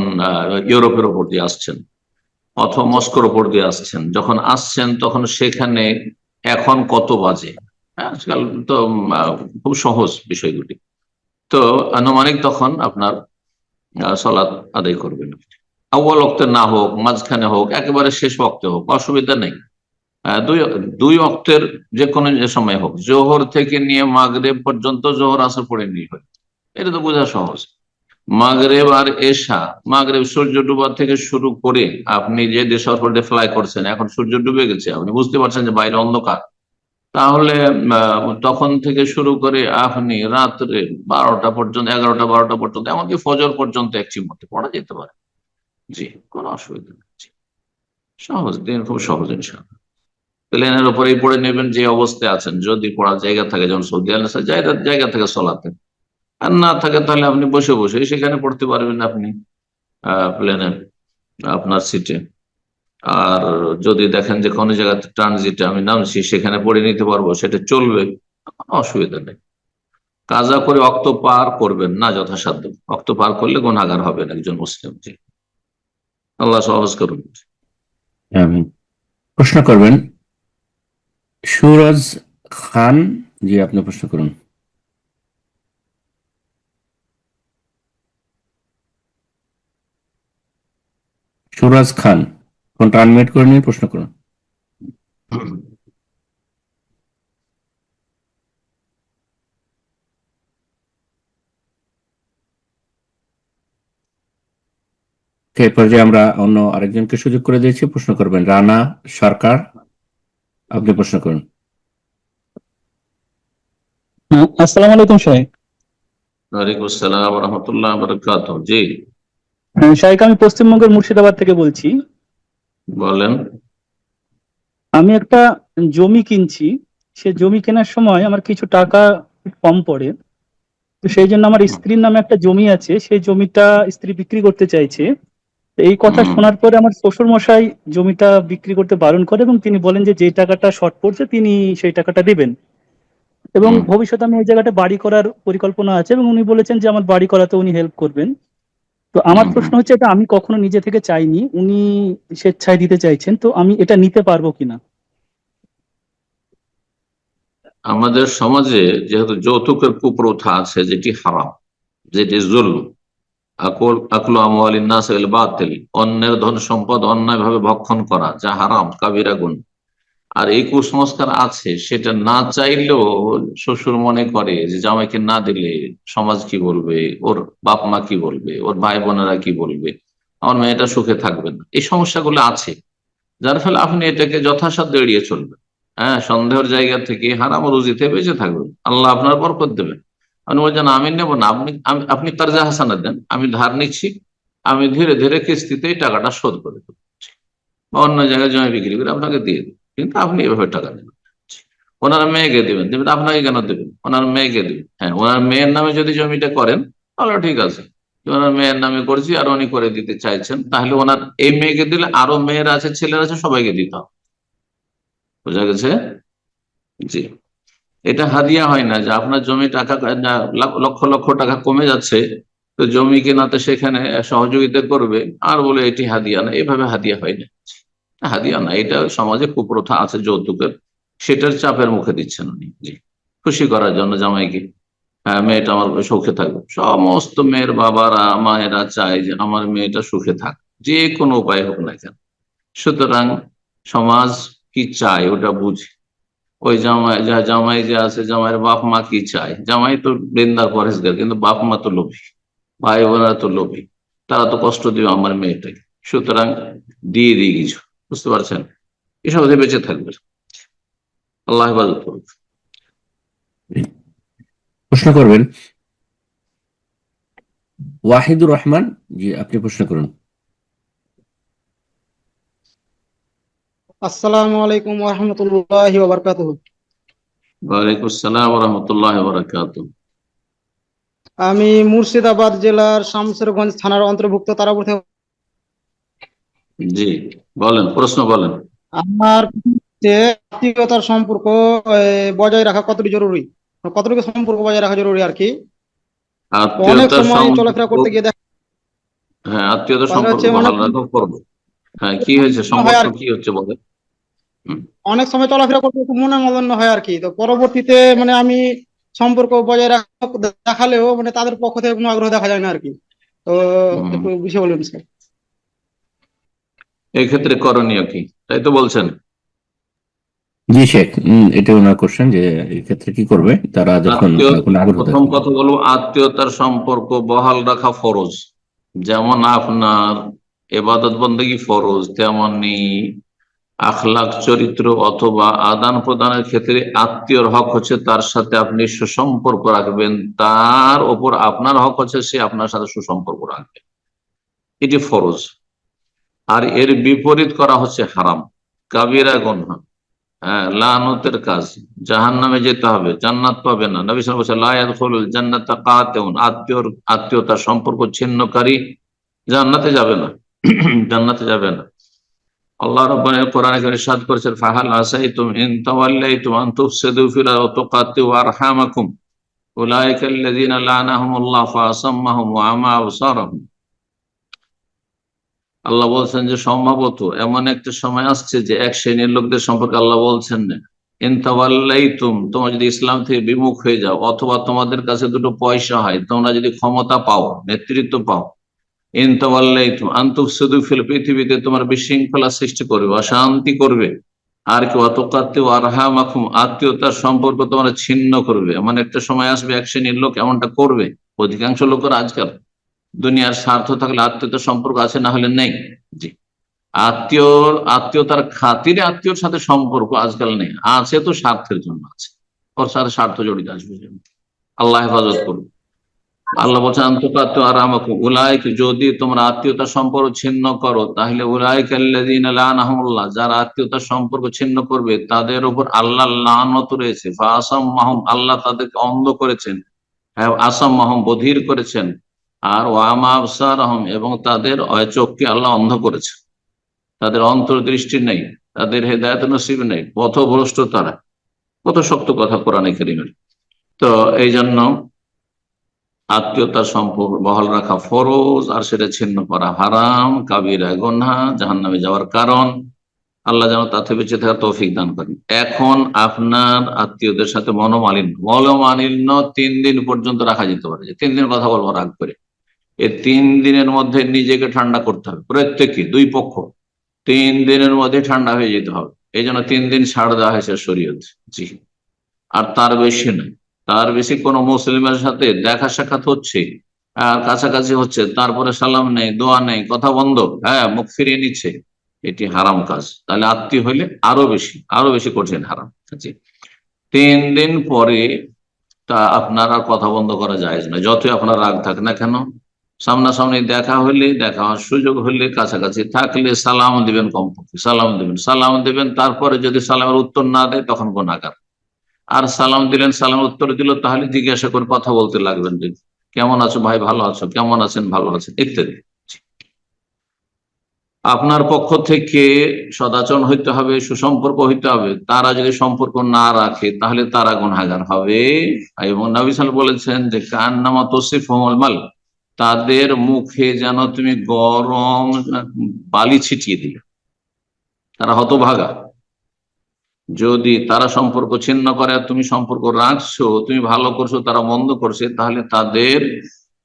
Speaker 3: ইউরোপের ওপর দিয়ে আসছেন অথবা মস্কোর ওপর দিয়ে আসছেন, যখন আসছেন তখন সেখানে এখন কত বাজে। হ্যাঁ, আজকাল তো খুব সহজ বিষয়গুলি। তো আনুমানিক তখন আপনার সলাৎ আদায় করবেন। আউয়াল ওয়াক্তে না হোক, মাঝখানে হোক, একেবারে শেষ ওয়াক্তে হোক, অসুবিধা নেই। দুই দুই অক্তের যে কোনো যে সময় হোক, জোহর থেকে নিয়ে মাগরিব পর্যন্ত জোহর আসর পড়ে নিয়ে হয়, এটা তো বোঝা সহজ। মাগরিব আর এশা, মাগরিব সূর্য ডুবা থেকে শুরু করে আপনি যে দেশ ফ্লাই করছেন, এখন সূর্য ডুবে গেছে, আপনি বুঝতে পারছেন যে বাইরে অন্ধকার, তাহলে তখন থেকে শুরু করে আপনি রাত্রে 12টা পর্যন্ত, 11টা 12টা পর্যন্ত, এমনকি ফজর পর্যন্ত একটির মধ্যে পড়া যেতে পারে। জি, কোনো অসুবিধা নেই। জি, সহজ দিন, খুব সহজ ইনশাআল্লাহ। প্লেনের উপরেই পড়ে নেবেন যে অবস্থায় আছেন, যদি পড়ার জায়গা থাকে, যেমন সৌদি আরবে জায়গা থেকে চলাতে, আর না থাকে তাহলে আপনি বসে বসে সেখানে পড়তে পারবেন আপনি প্লেনে আপনার সিটে। আর যদি দেখেন যে কোনো জায়গাতে ট্রানজিটে আমি নামছি, সেখানে পড়ে নিতে পারবো, সেটা চলবে, কোনো অসুবিধা নেই। কাজা করে অক্ত পার করবেন না, যথাসাধ্য অক্ত পার করলে গুনাহগার হবেন একজন মুসলিম। জি, আল্লাহ সহজ করুন।
Speaker 4: আমিন। প্রশ্ন করবেন সুরজ খান। জি, আপনি প্রশ্ন করুন। সুরজ খান, ফোনটা আনমিউট করে নিয়ে প্রশ্ন করুন। এই পর্যায়ে আমরা অন্য আরেকজনকে সুযোগ করে দিয়েছি, প্রশ্ন করবেন রানা সরকার। আপনি প্রশ্ন করুন।
Speaker 10: আসসালামু আলাইকুম শাহেখ।
Speaker 3: ওয়ালাইকুম আসসালাম ওয়া রাহমাতুল্লাহি ওয়া বারাকাতুহু। জি
Speaker 10: শাহেখ, আমি পশ্চিমবঙ্গের মুর্শিদাবাদ থেকে বলছি।
Speaker 3: বলেন।
Speaker 10: আমি একটা জমি কিনছি, সে জমি কেনার সময় আমার কিছু টাকা কম পড়ে, তো সেই জন্য আমার স্ত্রীর নামে একটা জমি আছে, সেই জমিটা স্ত্রী বিক্রি করতে চাইছে। তো এই কথা শোনার পরে আমার শ্বশুর মশাই জমিটা বিক্রি করতে বারণ করে এবং তিনি বলেন যে যে টাকাটা শর্ট পড়ছে তিনি সেই টাকাটা দিবেন, এবং ভবিষ্যতে আমি এই জায়গাটা বাড়ি করার পরিকল্পনা আছে, এবং উনি বলেছেন যে আমার বাড়ি করাতে উনি হেল্প করবেন। তো আমার প্রশ্ন হচ্ছে, এটা আমি কখনো নিজে থেকে চাইনি, উনি স্বেচ্ছায় দিতে চাইছেন, তো আমি এটা নিতে পারবো কিনা?
Speaker 3: আমাদের সমাজে যেহেতু যৌতুকের কুপ্রথা আছে, যেটি হারাম, যেটি জুলম, আকল আমওয়ালিন নাস বিল বাতিল, অন্যের ধন সম্পদ অন্যায় ভাবে ভক্ষণ করা, যা হারাম, কাবিরা গুনাহ। আর এই কুসংস্কার আছে, সেটা না চাইলেও শ্বশুর মনে করে যে জামাইকে না দিলে সমাজ কি বলবে, ওর বাপ মা কি বলবে, ওর ভাই বোনেরা কি বলবে, আমার মেয়েটা সুখে থাকবে না। এই সমস্যাগুলো আছে, যার ফলে আপনি এটাকে যথাসাধ্য এড়িয়ে চলবেন। হ্যাঁ, সন্দেহের জায়গা থেকে, হারাম রুজিতে বেঁচে থাকবেন, আল্লাহ আপনার বরকত দেবেন। আপনি বলছেন আমি নেব না, আপনি তারজা হাসানা দেন, আমি ধার নিচ্ছি, আমি ধীরে ধীরে কিস্তিতে এই টাকাটা শোধ করে দেবো, বা অন্য জায়গায় জমি বিক্রি করে আপনাকে দিয়ে দেবেন, কিন্তু আপনি এভাবে টাকা দেবেন। ওনার মেয়েকে দেবেন, দেবেন আপনাকে কেন দেবেন, ওনার মেয়েকে দেবেন। হ্যাঁ, ওনার মেয়ের নামে যদি জমিটা করেন তাহলে ঠিক আছে, ওনার মেয়ের নামে করছি আর উনি করে দিতে চাইছেন, তাহলে ওনার এই মেয়েকে দিলে আরো মেয়েরা আছে, ছেলেরা আছে, সবাইকে দিতে হবে। বোঝা গেছে? জি, এটা হাদিয়া হয় না যে আপনার জমি টাকা লক্ষ লক্ষ টাকা কমে যাচ্ছে, তো জমি কেনাতে সেখানে সহযোগিতা করবে আর বলে এটি হাদিয়া না, এভাবে হাদিয়া হয় না, হাদিয়া না। এটা সমাজে কুপ্রথা আছে যৌতুকের, সেটার চাপের মুখে দিচ্ছেন উনি। জি, খুশি করার জন্য জামাইকে, হ্যাঁ মেয়েটা আমার সুখে থাকবে। সমস্ত মেয়ের বাবারা মায়েরা চায় যে আমার মেয়েটা সুখে থাক, যে কোনো উপায় হোক না কেন। সুতরাং সমাজ কি চায় ওটা বুঝি। ওই জামাই যে আছে, জামাইয়ের বাপ মা কি চায়? জামাই তো বৃন্দার পরেশগার, কিন্তু বাপ মা তো লোভী, ভাই বোনেরা তো লোভী, তারা তো কষ্ট দিবে আমার মেয়েটাকে, সুতরাং দিয়ে দিই কিছু। বুঝতে পারছেন? এসব বেঁচে থাকবে। আল্লাহ হেফাজত করুক।
Speaker 4: প্রশ্ন করবেন ওয়াহিদুর রহমান। জি, আপনি প্রশ্ন করুন।
Speaker 11: আসসালামু আলাইকুম ওয়া রাহমাতুল্লাহি ওয়া বারাকাতুহু।
Speaker 3: ওয়ালাইকুম আসসালাম ওয়া রাহমাতুল্লাহি ওয়া বারাকাতুহু।
Speaker 11: আমি মুর্শিদাবাদ জেলার শামসেরগঞ্জ থানার অন্তর্ভুক্ত তারাপুর থেকে।
Speaker 3: জি বলেন, প্রশ্ন বলেন।
Speaker 11: আমার যে আত্মীয়তার সম্পর্ক বজায় রাখা কতটুকু জরুরি, কতটুকু সম্পর্ক বজায় রাখা জরুরি আর কি। অনেক
Speaker 3: আত্মীয়তার
Speaker 11: সময় চলাফেরা করতে গিয়ে দেখা
Speaker 3: হ্যাঁ, আত্মীয়তার
Speaker 11: কথা
Speaker 3: সম্পর্ক
Speaker 11: হচ্ছে
Speaker 3: ভালো
Speaker 11: অনেক
Speaker 3: রাখা করবো। হ্যাঁ, কি হয়েছে?
Speaker 11: হয়
Speaker 3: সম্পর্ক
Speaker 11: আর
Speaker 3: কি হচ্ছে বলেন।
Speaker 11: অনেক সময় চলাফেরা করতে একটু মনোমালিন্য হয় আর কি। তো পরবর্তীতে মানে আমি সম্পর্ক বজায় রাখা দেখালেও মানে তাদের পক্ষ থেকে কোনো আগ্রহ দেখা যায় না আর কি। তো একটু বিষয় বলুন স্যার।
Speaker 3: এই ক্ষেত্রে করণীয় কি, তাই তো বলছেন?
Speaker 4: জি শেখ, এটা ওনার কোশ্চেন যে এই ক্ষেত্রে কি করবে তারা যখন কোনো আগ্রহ
Speaker 3: প্রথম
Speaker 4: দেখাবে।
Speaker 3: কথা বলবো, আত্মীয়তার সম্পর্ক বহাল রাখা ফরজ। যেমন আপনার এবাদত বন্দেগী ফরজ, তেমনি আখলাক চরিত্র অথবা আদান প্রদানের ক্ষেত্রে আত্মীয়র হক হচ্ছে তার সাথে আপনি সুসম্পর্ক রাখবেন, তার ওপর আপনার হক হচ্ছে সে আপনার সাথে সুসম্পর্ক রাখবে, এটি ফরজ। আর এর বিপরীত করা হচ্ছে হারাম, কাবিরা গুনাহ, হ্যাঁ লানতের কাজ, জাহান্নামে যেতে হবে, জান্নাত পাবে না। নবী সাল্লাল্লাহু আলাইহি ওয়াসাল্লাম লা ইয়াদখুলুল জান্নাতা কাতিউন, আত্মীয়তার সম্পর্ক ছিন্নকারী জান্নাতে যাবে না, জান্নাতে যাবে না। আল্লাহ রাব্বুল কোরআনে কারীমে ইরশাদ করেছেন, ফাহাল আসাইতুম ইন তাওয়াল্লাইতুম আন তুফসিদু ফিল আরদি ওয়া তুকাত্তিউ আরহামাকুম উলাইকা আল্লাযীনা লা'নাহুমুল্লাহ ফাআসাম্মাহুম ওয়া আমা আবসারাহুম। আল্লাহ বলছেন যে সম্ভবত এমন একটা সময় আসছে যে এক শ্রেণীর লোকদের সম্পর্কে আল্লাহ বলছেন না, ইনতাওয়াল্লাইতুম, তোমরা যদি ইসলাম থেকে বিমুখ হয়ে যাও, অথবা তোমাদের কাছে দুটো পয়সা হয়, তোমরা যদি ক্ষমতা পাও, নেতৃত্ব পাও, ইনতাওয়াল্লাইতুম আন তুফসিদু ফিল, পৃথিবীতে তোমার বিশৃঙ্খলা সৃষ্টি করবে, অশান্তি করবে, আর কি ওয়াতুকাত্তিউ আরহামাকুম, আত্মীয়তার সম্পর্ক তোমরা ছিন্ন করবে। এমন একটা সময় আসবে এক শ্রেণীর লোক এমনটা করবে। অধিকাংশ লোকের আজকাল দুনিয়ার স্বার্থ থাকলে আত্মীয়তার সম্পর্ক আছে, না হলে নেই। জি, আত্মীয়তার খাতিরে আত্মীয়র সাথে সম্পর্ক আজকাল নেই, আছে তো স্বার্থের জন্য আছে, ওর সাথে স্বার্থ জড়িত আসবে। আল্লাহ হেফাজত করুন। আল্লাহ বলছেন আন্তকাত্ম আর আমাকে উলাইক, যদি তোমরা আত্মীয়তার সম্পর্ক ছিন্ন করো, তাহলে উলাইক আল্লাযীনা লা'নাহুমুল্লাহ, যারা আত্মীয়তার সম্পর্ক ছিন্ন করবে তাদের উপর আল্লাহ লানত রয়েছে, ফাআসাম্মাহুম, আল্লাহ তাদেরকে অন্ধ করেছেন, হ্যাঁ আসাম্মাহুম বধির করেছেন, আর ওয়ামা আবসারাহুম, এবং তাদের চোখকে আল্লাহ অন্ধ করেছে, তাদের অন্তর্দৃষ্টি নেই, তাদের হেদায়েত নসিব নেই, পথভ্রষ্ট তারা। কত শক্ত কথা কোরআনে কারীমের। তো এই জন্য আত্মীয়তার সম্পর্ক বহাল রাখা ফরজ, আর সেটা ছিন্ন করা হারাম, কাবিরা গুনাহ, জাহান্নামে যাওয়ার কারণ। আল্লাহ যেন তাতে বেঁচে থাকা তৌফিক দান করেন। এখন আপনার আত্মীয়দের সাথে মনোমালিন্য 3 দিন পর্যন্ত রাখা যেতে পারে। 3 দিন কথা বলবো রাগ করে, এই 3 দিনের মধ্যে নিজেকে ঠান্ডা করতে হবে, প্রত্যেকে, 2 পক্ষ 3 দিনের মধ্যে ঠান্ডা হয়ে যেতে হবে। এই জন্য 3 দিন ছাড় দেওয়া হয়েছে শরীয়ত। জি, আর তার বেশি নয়। তার বেশি কোনো মুসলিমের সাথে দেখা সাক্ষাৎ হচ্ছে আর কাছাকাছি হচ্ছে, তারপরে সালাম নেই, দোয়া নেই, কথা বন্ধ, হ্যাঁ মুখ ফিরিয়ে নিচ্ছে, এটি হারাম কাজ। তাহলে আত্মীয় হইলে আরো বেশি কঠিন হারাম। জি, 3 দিন পরে তা আপনার আর কথা বন্ধ করা যায় না, যতই আপনার রাগ থাক না কেন। সামনাসামনি দেখা হলে, দেখা হওয়ার সুযোগ হলে, কাছাকাছি থাকলে সালাম দিবেন, কমপক্ষে সালাম দিবেন। তারপরে যদি সালামের উত্তর না দেয় তখন গুনাহগার। আর সালাম দিলেন, সালামের উত্তর দিল, তাহলে জিজ্ঞাসা করে কথা বলতে লাগবেন যে কেমন আছো ভাই, ভালো আছো, কেমন আছেন, ভালো আছেন, ইত্যাদি। আপনার পক্ষ থেকে সদাচরণ হইতে হবে, সুসম্পর্ক হইতে হবে। তারা যদি সম্পর্ক না রাখে তাহলে তারা গুনাহগার হবে। এবং নবী সাল্লাল্লাহু আলাইহি ওয়াসাল্লাম বলেছেন যে কান্নামা তসিফুহুল মাল, তাদের মুখে যেন তুমি গরম বালি ছিটিয়ে দিলে, তারা হতভাগা। যদি তারা সম্পর্ক ছিন্ন করে আর তুমি সম্পর্ক রাখছো, তুমি ভালো করছো, তারা মন্দ করছে, তাহলে তাদের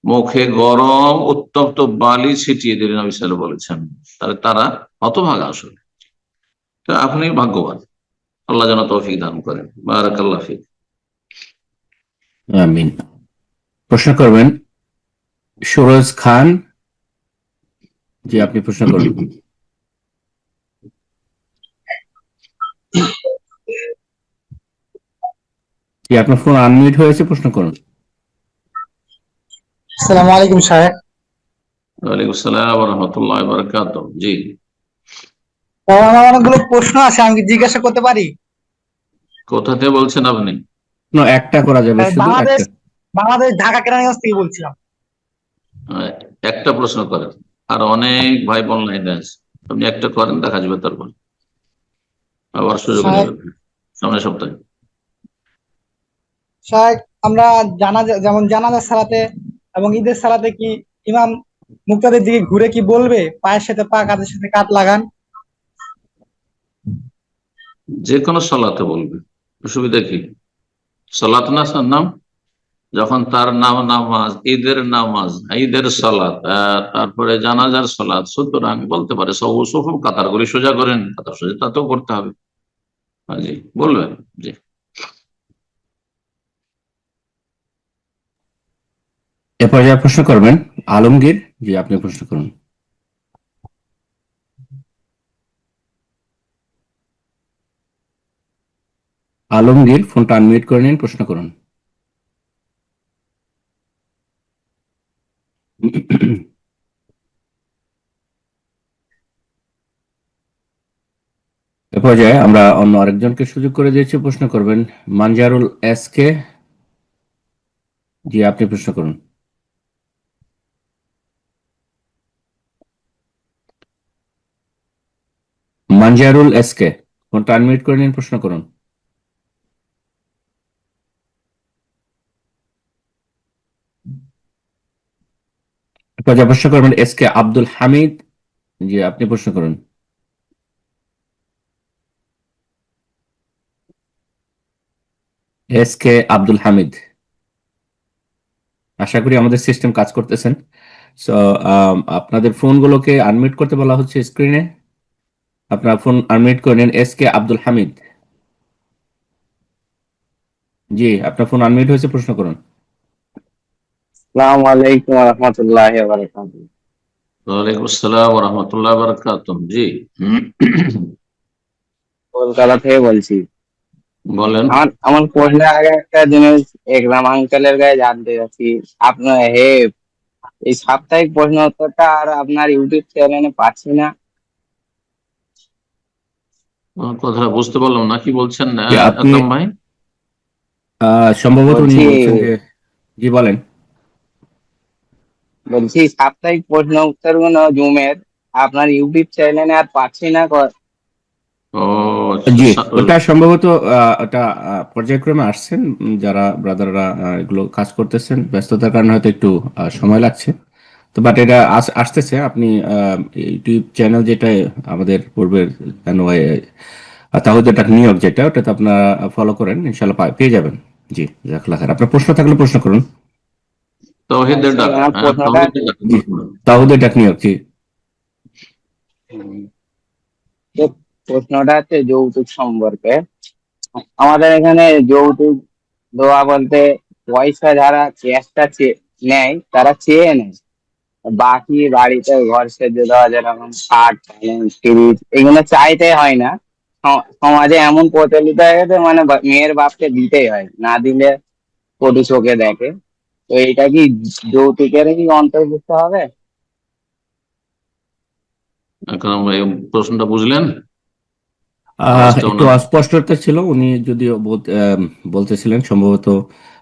Speaker 3: মুখে গরম উত্তপ্ত বালি ছিটিয়ে দিলেন নবী সাল্লাল্লাহু আলাইহি ওয়াসাল্লাম বলেছেন। তাহলে তারা হতভাগা আসলে। তো আপনি ভাগ্যবান, আল্লাহ যেন তৌফিক দান করেন। বারাকাল্লাহ ফিক।
Speaker 4: আমিন। প্রশ্ন করবেন সুরজ খান। জি, আপনি প্রশ্ন করুন। জি, আপনার ফোন আনমিউট হয়েছে, প্রশ্ন করুন।
Speaker 12: আসসালামু আলাইকুম সাহেব।
Speaker 3: ওয়ালাইকুম আসসালাম ওয়া রাহমাতুল্লাহি ওয়া বারাকাতুহু। জি,
Speaker 12: আমার অনেকগুলো প্রশ্ন আছে, আমি কি জিজ্ঞাসা করতে পারি?
Speaker 3: কোথা থেকে বলছেন আপনি?
Speaker 4: একটা করা যাবে, শুধু
Speaker 12: বাংলাদেশ
Speaker 4: একটা।
Speaker 12: বাংলাদেশ ঢাকা কেরানীগঞ্জ থেকে বলছিলাম।
Speaker 3: একটা প্রশ্ন করেন, আর অনেক ভাই বোন লাইনে আছে, আপনি একটা করেন, দেখা যাবে তারপর আবার সুযোগ
Speaker 12: সাহেব
Speaker 3: নেবেন সামনের সপ্তাহে।
Speaker 12: সাহেব, আমরা যেমন জানাজার সালাতে এবং ঈদের সালাতে কি ইমাম মুক্তাদের দিকে ঘুরে কি বলবে পায়ের সাথে পা, কাঁধের সাথে কাঁধ লাগান?
Speaker 3: যে কোনো সালাতে বলবে, অসুবিধা কি? সালাত না নাম, যখন তার নাম নামাজ, ঈদের নামাজ, ঈদের সালাত, তারপরে জানাজার সালাত, সুতরাং বলতে পারে সব সুফ কাতার গুলি সোজা করেন, কাতার সোজা তাতেও করতে হবে। জি, বলবেন। জি,
Speaker 4: এরপর যা প্রশ্ন করবেন আলমগীর। জি, আপনি প্রশ্ন করুন। আলমগীর, ফোনটা আনমিউট করে নিন, প্রশ্ন করুন। এ পর্যায়ে আমরা অন্য আরেকজনকে সুযোগ করে দিয়েছি, প্রশ্ন করবেন মানজারুল এস কে। জি, আপনি প্রশ্ন করুন। মানজারুল এস কে, ফোনটা আনমিউট করে নিন, প্রশ্ন করুন। এ পর্যায়ে প্রশ্ন করবেন এস কে আব্দুল হামিদ। জি, আপনি প্রশ্ন করুন। এস কে আব্দুল হামিদ, আশা করি আমাদের সিস্টেম কাজ করতেছেন। সো আপনাদের ফোনগুলোকে আনমিউট করতে বলা হচ্ছে স্ক্রিনে। আপনার ফোন আনমিউট করে নিন। এস কে আব্দুল হামিদ, জি, আপনার ফোন আনমিউট হয়েছে, প্রশ্ন করুন।
Speaker 5: আসসালামু আলাইকুম ওয়া রাহমাতুল্লাহি ওয়া বারাকাতুহু।
Speaker 3: ওয়ালাইকুম আসসালাম ওয়া রাহমাতুল্লাহি ওয়া বারাকাতুহু। জি,
Speaker 5: কলকাতা থেকে বলছি।
Speaker 3: বলেন।
Speaker 5: আমার প্রশ্নের আগে একটা জিনিস একরাম আঙ্কেলের গায়ে জানতে চাচ্ছি। আপনার এই সাপ্তাহিক প্রশ্ন উত্তরটা আর আপনার ইউটিউব চ্যানেলে পাচ্ছি না।
Speaker 3: কথাটা বুঝতে পারলাম না, কি বলছেন
Speaker 4: যে আপনি
Speaker 3: আকরাম ভাই?
Speaker 4: সম্ভবত উনি
Speaker 5: বলছি
Speaker 4: বলছেন যে, জি বলেন।
Speaker 5: বলছি সাপ্তাহিক প্রশ্ন উত্তর গুলো জুমের আপনার ইউটিউব চ্যানেলে আর পাচ্ছি না।
Speaker 3: ও
Speaker 4: জি,
Speaker 3: আচ্ছা,
Speaker 4: ওটা সম্ভবত ওটা পর্যায়ক্রমে আসছেন। যারা ব্রাদাররা এগুলো কাজ করতেছেন, ব্যস্ততার কারণে হয়তো একটু সময় লাগছে। তো বাট এটা আসতেছে। আপনি ইউটিউব চ্যানেল যেটা আমাদের পূর্বের তাহুদের নিয়োগ, যেটা ওটাতে আপনারা ফলো করেন, ইনশাল্লাহ পেয়ে যাবেন। জি, জাজাকাল্লাহ খাইর। আপনার প্রশ্ন থাকলে প্রশ্ন করুন।
Speaker 3: তাওহীদের ডাক,
Speaker 5: আমার প্রশ্নটা
Speaker 3: তাওহীদের ডাক।
Speaker 4: জি, তাহুদের নিয়োগ। জি,
Speaker 5: তো প্রশ্নটা হচ্ছে যৌতুক সম্পর্কে। আমাদের এখানে যৌতুক দেওয়া বলতে পয়সা যারা ক্যাশটা নেয় তারা চেয়ে নেয়, বাকি বাড়িতে ঘর সেজে দেওয়া যেরকম খাট, পালং, ফ্রিজ এগুলো চাইতে হয় না। সমাজে এমন প্রচলিত হয়ে গেছে মানে মেয়ের বাপকে দিতেই হয়, না দিলে কটু চোখে দেখে। তো এটা কি যৌতুকের কি অন্তর্ভুক্ত হবে?
Speaker 3: আকরাম ভাই, প্রশ্নটা বুঝলেন? আওয়াজটা
Speaker 4: একটু
Speaker 3: ওনার।
Speaker 4: অস্পষ্টতা ছিল, উনি যদিও বলতেছিলেন সম্ভবত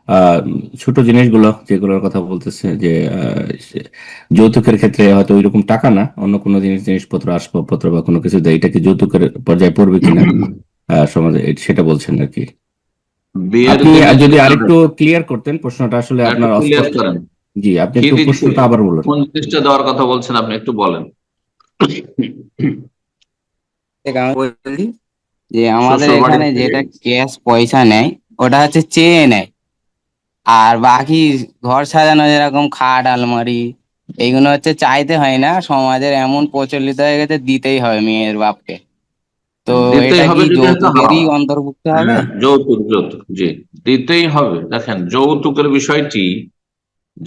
Speaker 4: আহ, ছোট জিনিসগুলো যেগুলোর কথা বলতেছে যে যৌতুকের ক্ষেত্রে হয়তো ওইরকম টাকা না, অন্য কোনো জিনিসপত্র আসবাবপত্র বা কোনো কিছু দেয়, এটা কি যৌতুকের পর্যায়ে পড়বে কিনা সমাজে, সেটা বলছেন আর কি।
Speaker 3: বিয়ের
Speaker 4: আপনি
Speaker 3: দিনে
Speaker 4: যদি
Speaker 3: যদি
Speaker 4: আরেকটু ক্লিয়ার করতেন প্রশ্নটা, আসলে
Speaker 3: একটু
Speaker 4: আপনার
Speaker 3: ক্লিয়ার
Speaker 4: অস্পষ্ট।
Speaker 3: করেন
Speaker 4: জি, আপনি
Speaker 3: কি
Speaker 4: একটু
Speaker 3: দিচ্ছে,
Speaker 4: প্রশ্নটা আবার বলুন।
Speaker 3: কোন জিনিসটা দেওয়ার কথা বলছেন আপনি একটু বলেন।
Speaker 5: দেখ, আমি বলি যে আমাদের
Speaker 3: শ্বশুর বাড়ি
Speaker 5: এখানে
Speaker 3: থেকে
Speaker 5: যেটা ক্যাশ পয়সা নেয় ওটা হচ্ছে চেয়ে নেয়। আর বাকি ঘর সাজানো যেরকম খাট আলমারি এইগুলো হচ্ছে চাইতে হয় না, সমাজের এমন প্রচলিত হয়ে গেছে দিতেই হবে মেয়ের বাপকে। তো
Speaker 3: দিতেই
Speaker 5: এটা
Speaker 3: হবে
Speaker 5: কি
Speaker 3: যদি এটা হারাম।
Speaker 5: যৌতুকেরই অন্তর্ভুক্ত হবে?
Speaker 3: হ্যাঁ, যৌতুক জি, দিতেই হবে। দেখেন, যৌতুকের বিষয়টি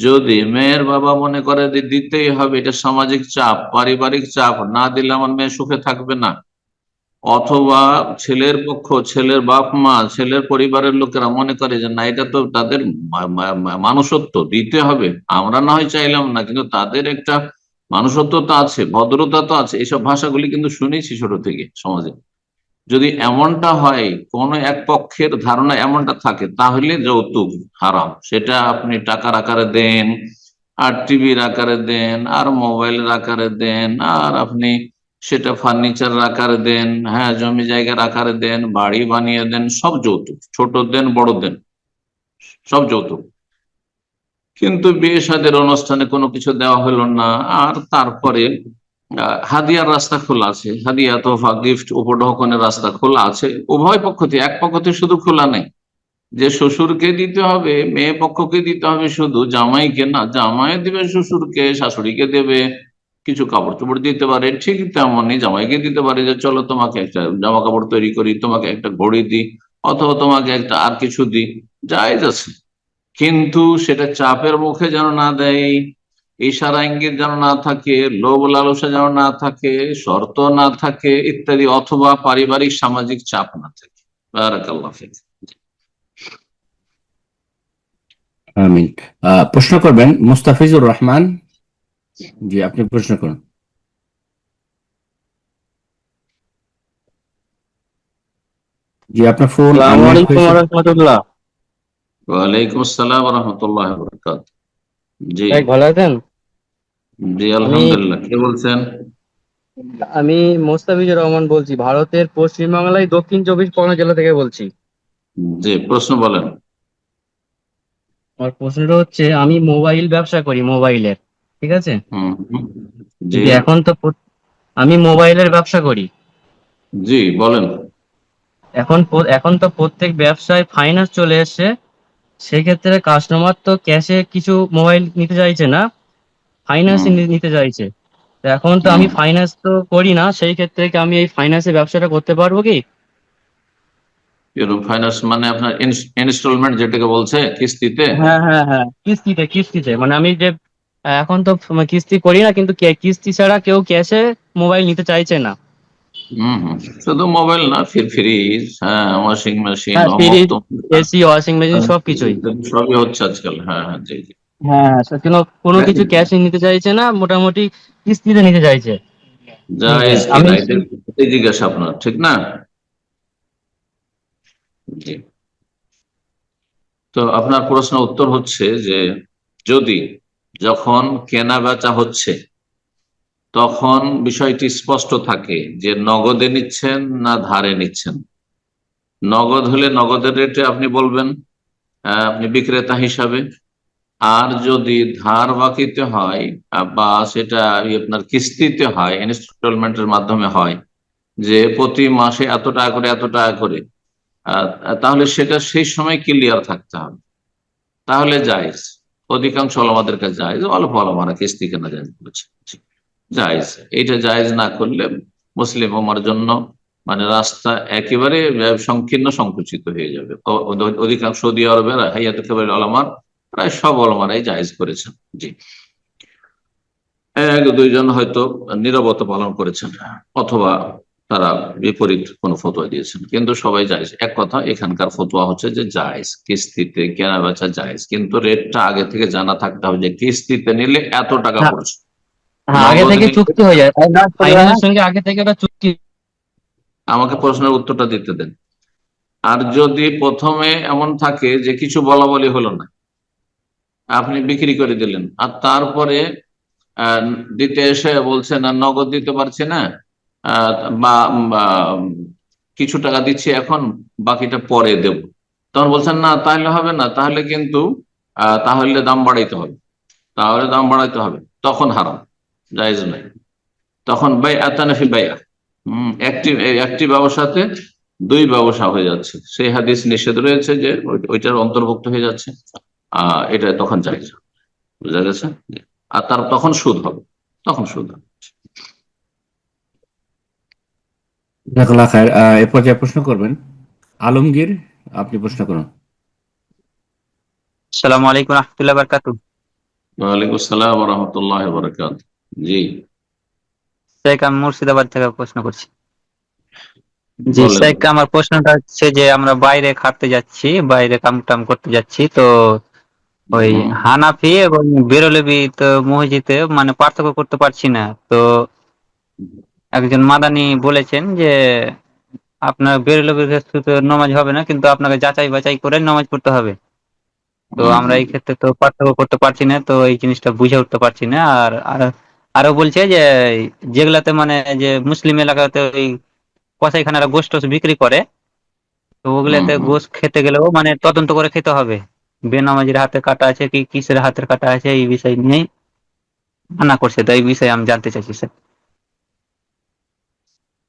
Speaker 3: যদি মেয়ের বাবা মনে করে যে দিতেই হবে, এটা সামাজিক চাপ, পারিবারিক চাপ, না দিলে আমার মেয়ে সুখে থাকবে না, অথবা ছেলের পক্ষ, ছেলের বাপ মা, ছেলের পরিবারের লোকেরা মনে করে যে না, এটা তো তাদের মানুষত্ব, দিতে হবে, আমরা না হয় চাইলাম না, কিন্তু তাদের একটা মানুষত্ব তো আছে, ভদ্রতা তো আছে, এইসব ভাষাগুলি কিন্তু শুনেছি ছোট থেকে সমাজে। যদি এমনটা হয়, কোন এক পক্ষের ধারণা এমনটা থাকে, তাহলে যৌতুক হারাম। সেটা আপনি টাকার আকারে দেন, আর টিভির আকারে দেন, আর মোবাইলের আকারে দেন, আর আপনি সেটা ফার্নিচার আকারে দেন, হ্যাঁ, জমি জায়গার আকারে দেন, বাড়ি বানিয়ে দেন, সব যৌতুক, ছোট দেন বড় দেন, সব যৌতুক। কিন্তু বিয়ে শাদীর অনুষ্ঠানে কোনো কিছু দেওয়া হলো না, আর তারপরে হাদিয়ার রাস্তা খোলা আছে, হাদিয়া তোফা গিফট উপঢৌকনের রাস্তা খোলা আছে উভয় পক্ষ থেকে, এক পক্ষ থেকে শুধু খোলা নেই যে শ্বশুরকে দিতে হবে, মেয়ে পক্ষকে দিতে হবে, শুধু জামাইকে না, জামাই দিবে শ্বশুরকে, শাশুড়িকে দেবে, কিছু কাপড় চোপড় দিতে পারে, ঠিক তেমনই জামাইকে দিতে পারে যে চলো তোমাকে একটা জামা কাপড় তৈরি করি, তোমাকে একটা ঘড়ি দিই, অথবা তোমাকে একটা আর কিছু দিই, জায়েজ আছে। কিন্তু সেটা চাপের মুখে যেন না দেয়, ইশারা ইঙ্গিত যেন না থাকে, লোভ লালসা যেন না থাকে, শর্ত না থাকে ইত্যাদি, অথবা পারিবারিক সামাজিক চাপ না থাকে। বারাকাল্লাহ ফিক।
Speaker 4: আমিন। প্রশ্ন করবেন মুস্তাফিজুর রহমান। জি, আপনি প্রশ্ন করুন। জি, আপনার ফোন
Speaker 13: আসসালামু
Speaker 4: আনমিউট
Speaker 13: আলাইকুম
Speaker 4: হয়েছে।
Speaker 13: রহমতুল্লাহ।
Speaker 3: ওয়ালাইকুম আসসালাম রহমতুল্লাহ বরকাত। জি
Speaker 13: ভাই ভালো আছেন?
Speaker 3: জি,
Speaker 13: আমি
Speaker 3: আলহামদুলিল্লাহ। কে বলছেন?
Speaker 13: আমি মোস্তাফিজুর রহমান বলছি, ভারতের পশ্চিমবাংলায় দক্ষিণ 24 পরগনা জেলা থেকে বলছি।
Speaker 3: জি, প্রশ্ন বলেন।
Speaker 13: আমার প্রশ্নটা হচ্ছে, আমি মোবাইল ব্যবসা করি, মোবাইলের, ঠিক আছে?
Speaker 3: হুম হুম, জি
Speaker 13: কিন্তু আমি মোবাইলের ব্যবসা করি।
Speaker 3: জি, বলেন।
Speaker 13: এখন তো প্রত্যেক ব্যবসায় ফাইন্যান্স চলে এসেছে। সেক্ষেত্রে কাস্টমার তো ক্যাশে কিছু মোবাইল নিতে চাইছে না, ফাইন্যান্স
Speaker 3: হুম
Speaker 13: নিতে চাইছে। তো এখন তো
Speaker 3: হুম
Speaker 13: আমি ফাইন্যান্স তো করি না, সেই ক্ষেত্রে কি আমি এই ফাইন্যান্সের ব্যবসাটা করতে পারবো কি?
Speaker 3: এরকম ফাইন্যান্স মানে আপনার ইনস্টলমেন্ট যেটাকে বলছে, কিস্তিতে?
Speaker 13: হ্যাঁ হ্যাঁ হ্যাঁ, কিস্তিতে কিস্তিতে, মানে আমি যে এখন তো কিস্তি করি না, কিন্তু কিস্তি ছাড়া কেউ ক্যাশে মোবাইল নিতে চাইছে না।
Speaker 3: হম হম, শুধু মোবাইল না, ফ্রিজ, হ্যাঁ, ওয়াশিং মেশিন,
Speaker 13: হ্যাঁ,
Speaker 3: অমক
Speaker 13: ফ্রিজ,
Speaker 3: তমক,
Speaker 13: এসি, ওয়াশিং মেশিন সবকিছুই।
Speaker 3: সবই হচ্ছে আজকাল। হ্যাঁ হ্যাঁ, জি জি।
Speaker 13: হ্যাঁ হ্যাঁ, কোনো কিছু ক্যাশে নিতে চাইছে না, মোটামুটি কিস্তিতে নিতে চাইছে।
Speaker 3: জায়েজ
Speaker 13: আমি
Speaker 3: কিনা এটাই জিজ্ঞাসা আপনার, ঠিক না? জি। তো আপনার প্রশ্ন উত্তর হচ্ছে যে, যদি যখন কেনা বেচা হচ্ছে তখন বিষয়টি স্পষ্ট থাকে যে নগদে নিচ্ছেন না ধারে নিচ্ছেন। নগদ হলে নগদের রেটে আপনি বলবেন, আপনি বিক্রেতা হিসাবে। আর যদি ধার বাকিতে হয়, বা সেটা আপনার কিস্তিতে হয়, ইনস্টলমেন্টের মাধ্যমে হয়, যে প্রতি মাসে এত টাকা করে এত টাকা করে, তাহলে সেটা সেই সময় ক্লিয়ার থাকতে হবে, তাহলে জায়েজ। অধিকাংশ ওলামাদের কাছে জায়েজ, অল্প ওলামারা কিস্তি কেনা জায়েজ বলেছে, জায়েজ। এটা জায়েজ না করলে মুসলিম উম্মার জন্য মানে রাস্তা একেবারে সংকীর্ণ সংকুচিত হয়ে যাবে। অধিকাংশ সৌদি আরবের হাইয়াত কেবারিল ওলামার প্রায় সব ওলামারাই জায়েজ করেছেন। জি, এক দুইজন হয়তো নীরবতা পালন করেছেন, অথবা তারা বিপরীত কোন ফতোয়া দিয়েছেন, কিন্তু সবাই জায়েজ। এক কথা, এখানকার ফতোয়া হচ্ছে যে জায়েজ, কিস্তিতে কেনা বেচা জায়েজ, কিন্তু রেটটা আগে থেকে জানা থাকতে হবে যে কিস্তিতে নিলে এত টাকা
Speaker 13: হ্যাঁ
Speaker 3: পড়ছে,
Speaker 13: হ্যাঁ, আগে
Speaker 3: নগদ
Speaker 13: থেকে
Speaker 3: নিলে।
Speaker 13: চুক্তি হয়ে যায়, ফাইন্যান্সের সঙ্গে আগে থেকে ওটা চুক্তি।
Speaker 3: আমাকে প্রশ্নের উত্তরটা দিতে দেন। আর যদি প্রথমে এমন থাকে যে কিছু বলা বলি হলো না, আপনি বিক্রি করে দিলেন, আর তারপরে দিতে এসে বলছে না নগদ দিতে পারছে না, আহ, বা বা কিছু টাকা দিচ্ছি এখন, বাকিটা পরে দেব, তখন বলছেন না তাহলে হবে না, তাহলে কিন্তু তাহলে দাম বাড়াইতে হবে, তাহলে দাম বাড়াইতে হবে, তখন হারাম, জায়েজ নাই। তখন বাই আতানাফি বাইয়া, একটি একটি ব্যবসাতে দুই ব্যবসা হয়ে যাচ্ছে, সেই হাদিস নিষেধ রয়েছে যে ওইটার অন্তর্ভুক্ত হয়ে যাচ্ছে, এটা তখন জায়েজ, বুঝা গেছে। আর তার তখন সুদ হবে, তখন সুদ হবে।
Speaker 4: জাযাকাল্লাহ খায়ের। এরপর যে প্রশ্ন করবেন আলমগীর, আপনি প্রশ্ন করুন।
Speaker 14: আসসালামু আলাইকুম রহমতুল্লাহ বারকাতু।
Speaker 3: ওয়ালাইকুম আসসালাম ওয়া রাহমাতুল্লাহি ওয়া বারাকাতুহু। জি
Speaker 14: শেখ, আমি মুর্শিদাবাদ থেকে প্রশ্ন করছি। জি
Speaker 3: বলেন।
Speaker 14: শেখ, আমার প্রশ্নটা হচ্ছে যে আমরা বাইরে খাটতে যাচ্ছি, বাইরে কাম টাম করতে যাচ্ছি, তো ওই হানাফি এবং বেরলভী তো মসজিদে মানে পার্থক্য করতে পারছি না। তো একজন মাদানি বলেছেন যে আপনার বেরলভীর ক্ষেত্রে নামাজ হবে না, কিন্তু আপনাকে যাচাই বাছাই করে নামাজ পড়তে হবে। তো আমরা এই ক্ষেত্রে তো পার্থক্য করতে পারছি না, তো এই জিনিসটা বুঝে উঠতে পারছি না। আর আর আরো বলছে যে যেগুলাতে মানে যে মুসলিম এলাকাতে ওই কসাইখানারা গোশত টোস্ট বিক্রি করে, তো ওগুলাতে গোশত খেতে গেলেও মানে তদন্ত করে খেতে হবে, বেনামাজির হাতে কাটা আছে কি কিসের হাতের কাটা আছে, এই বিষয় নিয়ে মানা করছে। তো এই বিষয়ে আমি জানতে চাইছি স্যার।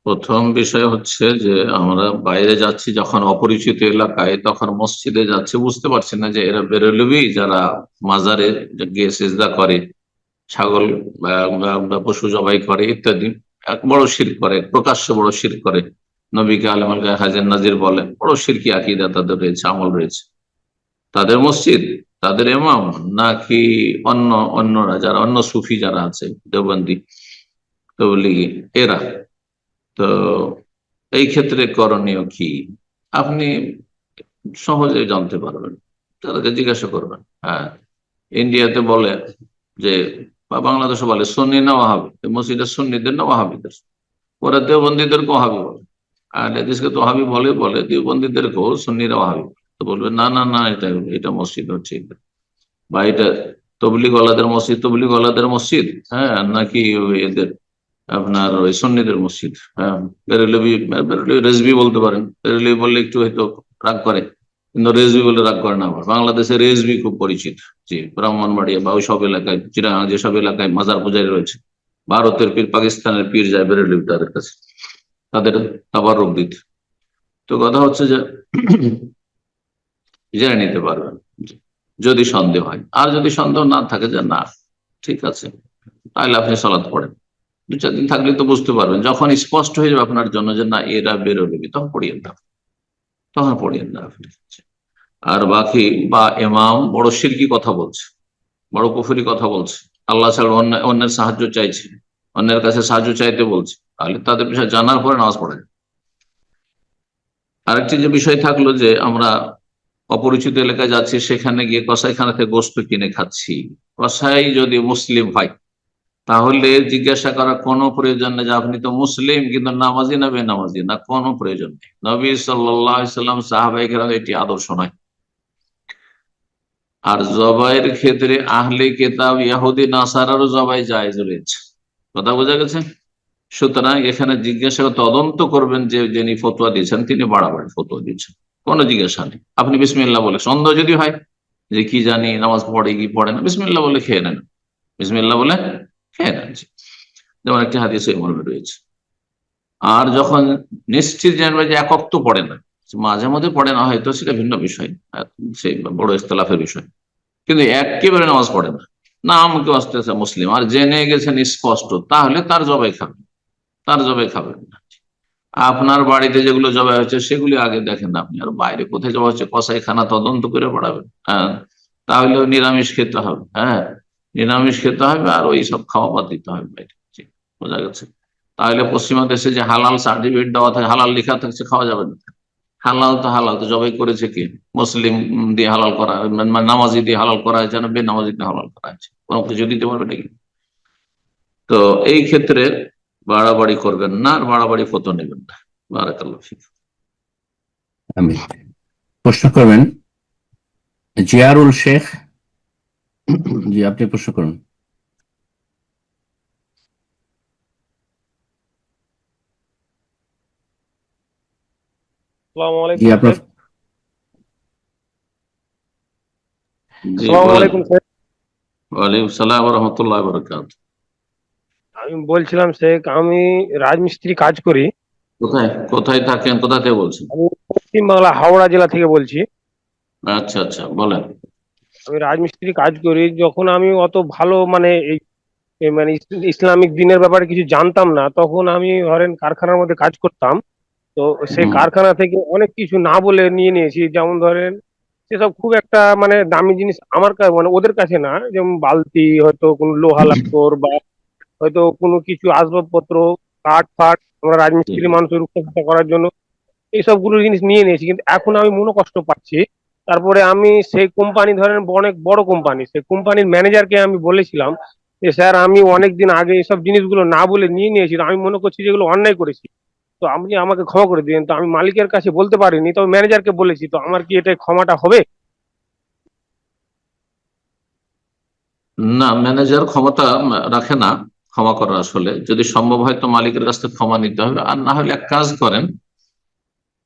Speaker 3: প্রথম বিষয় হচ্ছে যে আমরা বাইরে যাচ্ছি যখন অপরিচিত এলাকায়, তখন মসজিদে যাচ্ছে, বুঝতে পারছি না যে এরা বেরলভী যারা মাজারে গিয়ে সিজদা করে, ছাগল বা পশু জবাই করে ইত্যাদি, এক বড় শিরক করে, প্রকাশ্য বড় শিরক করে, নবীকে আলম হাজের নাজির বলে, বড় শিরকি আকীদা তাদের রয়েছে, আমল রয়েছে। তাদের মসজিদ, তাদের ইমাম, নাকি অন্যরা যারা অন্য সুফি যারা আছে, দেওবন্দি তবলিগি, এরা? তো এই ক্ষেত্রে করণীয় কি আপনি সহজে জানতে পারবেন, তাদেরকে জিজ্ঞাসা করবেন। হ্যাঁ, ইন্ডিয়াতে বলে যে, বা বাংলাদেশে বলে সুন্নি না ওয়াহাবি, মসজিদের সুন্নিদের না ওয়াহাবিদের, ওরা দেওবন্দীদেরকে ওয়াহাবি বলে, আর এদেশকে তো ওয়াহাবি বলে দেওবন্দীদেরকেও সুন্নিরা ওয়াহাবি বলে। তো বলবে না না না, এটা মসজিদ হচ্ছে, বা এটা তবলিগওয়ালাদের মসজিদ, তবলিগওয়ালাদের মসজিদ, হ্যাঁ, নাকি এদের আপনার ওই সুন্নিদের মসজিদ। হ্যাঁ, বেরেলভি রেজবি বলতে পারেন, বেরেলভি বললে একটু হয়তো রাগ করে, কিন্তু রেজবি বলে রাগ করে না। আবার বাংলাদেশে রেজবি খুব পরিচিত, জি, ব্রাহ্মণবাড়িয়া বা ওই সব এলাকায়, চিরাং যেসব এলাকায় মাজার পূজারি রয়েছে, ভারতের পীর, পাকিস্তানের পীর যায় বেরেলভি তাদের কাছে, তাদের তাবারুক দিতে। তো কথা হচ্ছে যে জেনে নিতে পারবেন যদি সন্দেহ হয়। আর যদি সন্দেহ না থাকে যে না ঠিক আছে, তাহলে আপনি সালাত পড়েন। 2-4 দিন থাকলে তো বুঝতে পারবেন, যখন স্পষ্ট হয়ে যাবে আপনার জন্য যে না এরা বেরোবে, তখন পড়িয়েন না, তখন পড়িয়েন না আপনি। আর বাকি বা ইমাম বড় শিরকি কথা বলছে, বড় কুফরি কথা বলছে, আল্লাহ ছাড়া অন্যের সাহায্য চাইছে, অন্যের কাছে সাহায্য চাইতে বলছে, তাহলে তাদের বিষয়ে জানার পরে নামাজ পড়েন। আরেকটি যে বিষয় থাকলো যে আমরা অপরিচিত এলাকায় যাচ্ছি, সেখানে গিয়ে কসাইখানা থেকে গোশত কিনে খাচ্ছি, কসাই যদি মুসলিম হয় তাহলে জিজ্ঞাসা করার কোনো প্রয়োজন নেই যে আপনি তো মুসলিম কিন্তু নামাজি না বেনামাজি, না, কোনো প্রয়োজন নেই। নবী সাল্লাল্লাহু আলাইহি সাল্লাম, সাহাবায়ে কেরাম এটি আদর্শ নয়। আর জবাইয়ের ক্ষেত্রে আহলে কিতাব ইহুদি নাসারারও জবাই জায়েজ রয়েছে, কথা বোঝা গেছে। সুতরাং এখানে জিজ্ঞাসা তদন্ত করবেন যে যিনি ফতোয়া দিয়েছেন তিনি বাড়াবাড়ি ফতোয়া দিয়েছেন, কোনো জিজ্ঞাসা নেই। আপনি বিসমিল্লাহ বলে, সন্দেহ যদি হয় যে কি জানি নামাজ পড়ে কি পড়ে না, বিসমিল্লাহ বলে খেয়ে নেন, বিসমিল্লাহ বলে খেয়ে নেন, যেমন একটি হাদিস এই মর্মে রয়েছে। আর যখন নিশ্চিত জানবে যে একক তো পড়ে না, মাঝে মধ্যে পড়ে না হয়তো, সেটা ভিন্ন বিষয়, সেই বড় ইখতিলাফের বিষয়, কিন্তু একেবারে নামাজ পড়ে না, নাম কেউ আসতে আসতে মুসলিম আর জেনে গেছেন স্পষ্ট, তাহলে তার জবাই খাবেন, তার জবাই খাবেন না। আপনার বাড়িতে যেগুলো জবাই হচ্ছে সেগুলি আগে দেখেন না আপনি, আর বাইরে কোথায় জবাই হচ্ছে কসাইখানা তদন্ত করে বাড়াবেন। হ্যাঁ, তাহলেও নিরামিষ খেতে হবে, হ্যাঁ, নিরামিষ খেতে হবে, আর ওই সব খাওয়া বাদ দিতে হবে বাইরে, বোঝা গেছে। তাহলে পশ্চিমা দেশে যে হালাল সার্টিফিকেট দেওয়া থাকে, হালাল লেখা থাকছে, খাওয়া যাবে না। হালাল তো জবাই করেছে কি? মুসলিম দিয়ে হালাল করা, মানে নামাজি দিয়ে হালাল করা হয়েছে না বেনামাজি দিয়ে হালাল করা হয়েছে, কোনো কিছু দিতে পারবে নাকি? তো এই ক্ষেত্রে বাড়াবাড়ি করবেন না, আর বাড়াবাড়ি ফতো নেবেন না। বারাকাল্লাহ ফিক।
Speaker 4: আমি প্রশ্ন করবেন জিয়ারুল শেখ। জি, আপনি প্রশ্ন করুন।
Speaker 15: আসসালামু
Speaker 4: জি,
Speaker 15: আলাইকুম
Speaker 4: আপনার
Speaker 15: স্যার।
Speaker 3: জি
Speaker 15: আসসালামু
Speaker 3: বলেন।
Speaker 15: আলাইকুম স্যার।
Speaker 3: ওয়ালাইকুম সালাম ওয়া রাহমাতুল্লাহি ওয়া বারাকাতুহু।
Speaker 15: আমি বলছিলাম শেখ, আমি রাজমিস্ত্রি কাজ করি।
Speaker 3: কোথায় কোথায় থাকেন, কোথা থেকে বলছেন?
Speaker 15: আমি পশ্চিমবাংলা হাওড়া জেলা থেকে বলছি।
Speaker 3: আচ্ছা আচ্ছা, বলেন।
Speaker 15: আমি রাজমিস্ত্রি কাজ করি। যখন আমি অত ভালো মানে এই মানে ইসলামিক দিনের ব্যাপারে কিছু জানতাম না, তখন আমি ধরেন কারখানার মধ্যে কাজ করতাম। তো সেই
Speaker 3: হুম,
Speaker 15: কারখানা থেকে অনেক কিছু না বলে নিয়ে নিয়েছি। যেমন ধরেন সেসব খুব একটা মানে দামি জিনিস আমার কাছে, মানে ওদের কাছে না। যেমন বালতি, হয়তো কোনো লোহা লাক্কর, বা হয়তো কোনো কিছু আসবাবপত্র, কাঠ ফাট, আমরা রাজমিস্ত্রি মানুষের রক্ষা করার জন্য এইসব গুলো জিনিস নিয়ে নিয়েছি। কিন্তু এখন আমি মনোকষ্ট পাচ্ছি। তারপরে আমি সেই কোম্পানি ধরেন অনেক বড় কোম্পানি, সেই কোম্পানির ম্যানেজারকে আমি বলেছিলাম যে স্যার, আমি অনেক দিন আগে এইসব জিনিসগুলো না বলে নিয়ে নিয়েছি, আমি মনে করছি যেগুলো অন্যায় করেছি, তো আপনি আমাকে ক্ষমা করে দিন। তো আমি মালিকের কাছে বলতে পারিনি, তবে ম্যানেজারকে বলেছি। তো আমার কি এটা ক্ষমাটা হবে?
Speaker 3: না, ম্যানেজার ক্ষমতা রাখে না ক্ষমা করার। আসলে যদি সম্ভব হয় তো মালিকের কাছ থেকে ক্ষমা নিতে হবে, আর না হলে এক কাজ করেন,